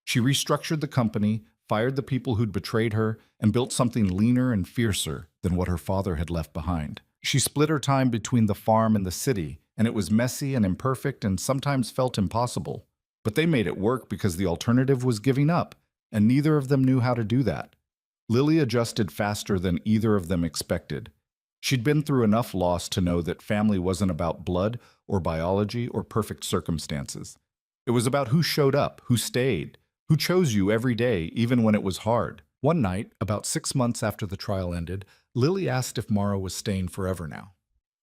She restructured the company, fired the people who'd betrayed her, and built something leaner and fiercer than what her father had left behind. She split her time between the farm and the city, and it was messy and imperfect and sometimes felt impossible. But they made it work because the alternative was giving up, and neither of them knew how to do that. Lily adjusted faster than either of them expected. She'd been through enough loss to know that family wasn't about blood or biology or perfect circumstances. It was about who showed up, who stayed, who chose you every day, even when it was hard. One night, about 6 months after the trial ended, Lily asked if Mara was staying forever now.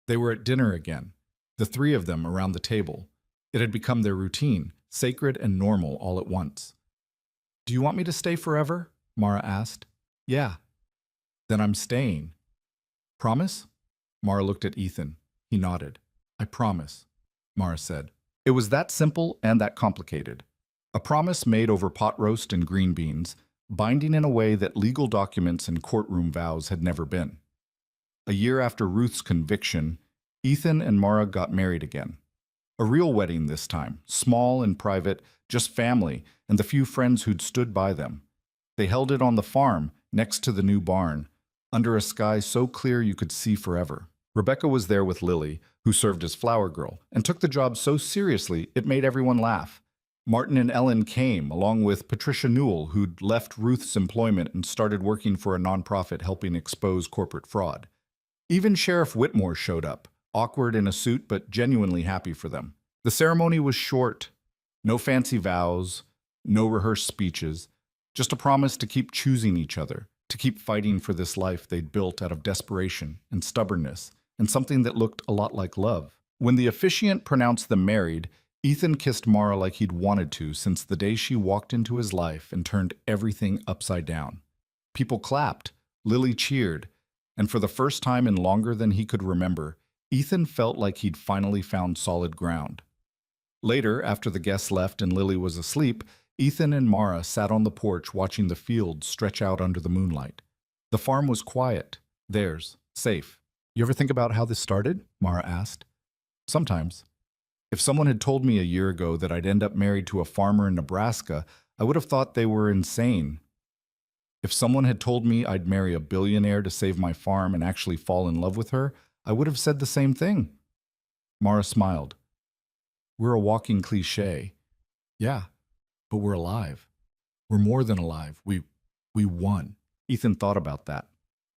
They were at dinner again, the three of them around the table. It had become their routine, sacred and normal all at once. "Do you want me to stay forever?" Mara asked. "Yeah." "Then I'm staying." "Promise?" Mara looked at Ethan. He nodded. "I promise," Mara said. It was that simple and that complicated. A promise made over pot roast and green beans, binding in a way that legal documents and courtroom vows had never been. A year after Ruth's conviction, Ethan and Mara got married again. A real wedding this time, small and private, just family and the few friends who'd stood by them. They held it on the farm, next to the new barn, under a sky so clear you could see forever. Rebecca was there with Lily, who served as flower girl, and took the job so seriously it made everyone laugh. Martin and Ellen came, along with Patricia Newell, who'd left Ruth's employment and started working for a nonprofit helping expose corporate fraud. Even Sheriff Whitmore showed up, awkward in a suit but genuinely happy for them. The ceremony was short. No fancy vows, no rehearsed speeches, just a promise to keep choosing each other, to keep fighting for this life they'd built out of desperation and stubbornness, and something that looked a lot like love. When the officiant pronounced them married, Ethan kissed Mara like he'd wanted to since the day she walked into his life and turned everything upside down. People clapped, Lily cheered, and for the first time in longer than he could remember, Ethan felt like he'd finally found solid ground. Later, after the guests left and Lily was asleep, Ethan and Mara sat on the porch watching the fields stretch out under the moonlight. The farm was quiet, theirs, safe. "You ever think about how this started?" Mara asked. "Sometimes. If someone had told me a year ago that I'd end up married to a farmer in Nebraska, I would have thought they were insane. If someone had told me I'd marry a billionaire to save my farm and actually fall in love with her, I would have said the same thing." Mara smiled. "We're a walking cliché." "Yeah, but we're alive. We're more than alive. We won." Ethan thought about that.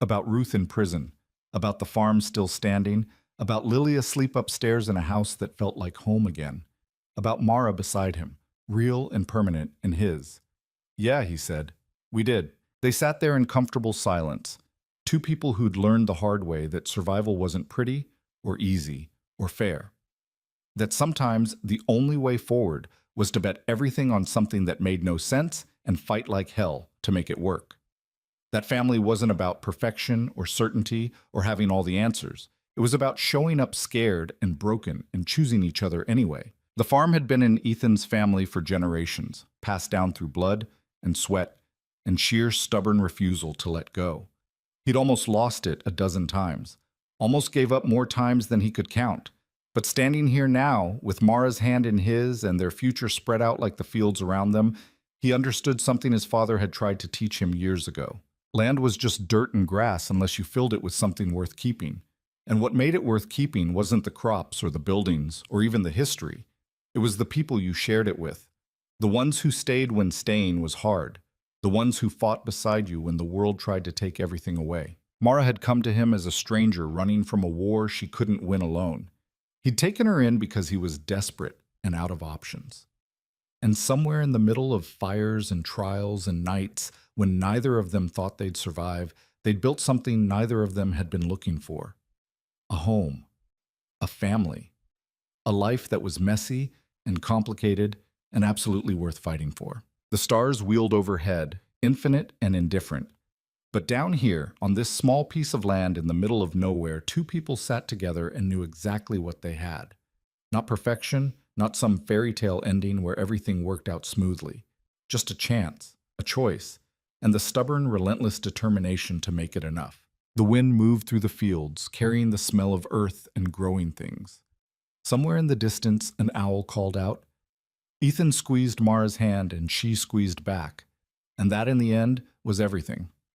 About Ruth in prison. About the farm still standing. About Lily asleep upstairs in a house that felt like home again. About Mara beside him, real and permanent in his. "Yeah," he said. "We did." They sat there in comfortable silence. Two people who'd learned the hard way that survival wasn't pretty or easy or fair. That sometimes the only way forward was to bet everything on something that made no sense and fight like hell to make it work. That family wasn't about perfection or certainty or having all the answers. It was about showing up scared and broken and choosing each other anyway. The farm had been in Ethan's family for generations, passed down through blood and sweat and sheer stubborn refusal to let go. He'd almost lost it a dozen times, almost gave up more times than he could count. But standing here now, with Mara's hand in his and their future spread out like the fields around them, he understood something his father had tried to teach him years ago. Land was just dirt and grass unless you filled it with something worth keeping. And what made it worth keeping wasn't the crops or the buildings or even the history. It was the people you shared it with. The ones who stayed when staying was hard. The ones who fought beside you when the world tried to take everything away. Mara had come to him as a stranger running from a war she couldn't win alone. He'd taken her in because he was desperate and out of options. And somewhere in the middle of fires and trials and nights, when neither of them thought they'd survive, they'd built something neither of them had been looking for. A home, a family, a life that was messy and complicated and absolutely worth fighting for. The stars wheeled overhead, infinite and indifferent. But down here, on this small piece of land in the middle of nowhere, two people sat together and knew exactly what they had. Not perfection, not some fairy tale ending where everything worked out smoothly. Just a chance, a choice, and the stubborn, relentless determination to make it enough. The wind moved through the fields, carrying the smell of earth and growing things. Somewhere in the distance, an owl called out. Ethan squeezed Mara's hand and she squeezed back. And that, in the end, was everything.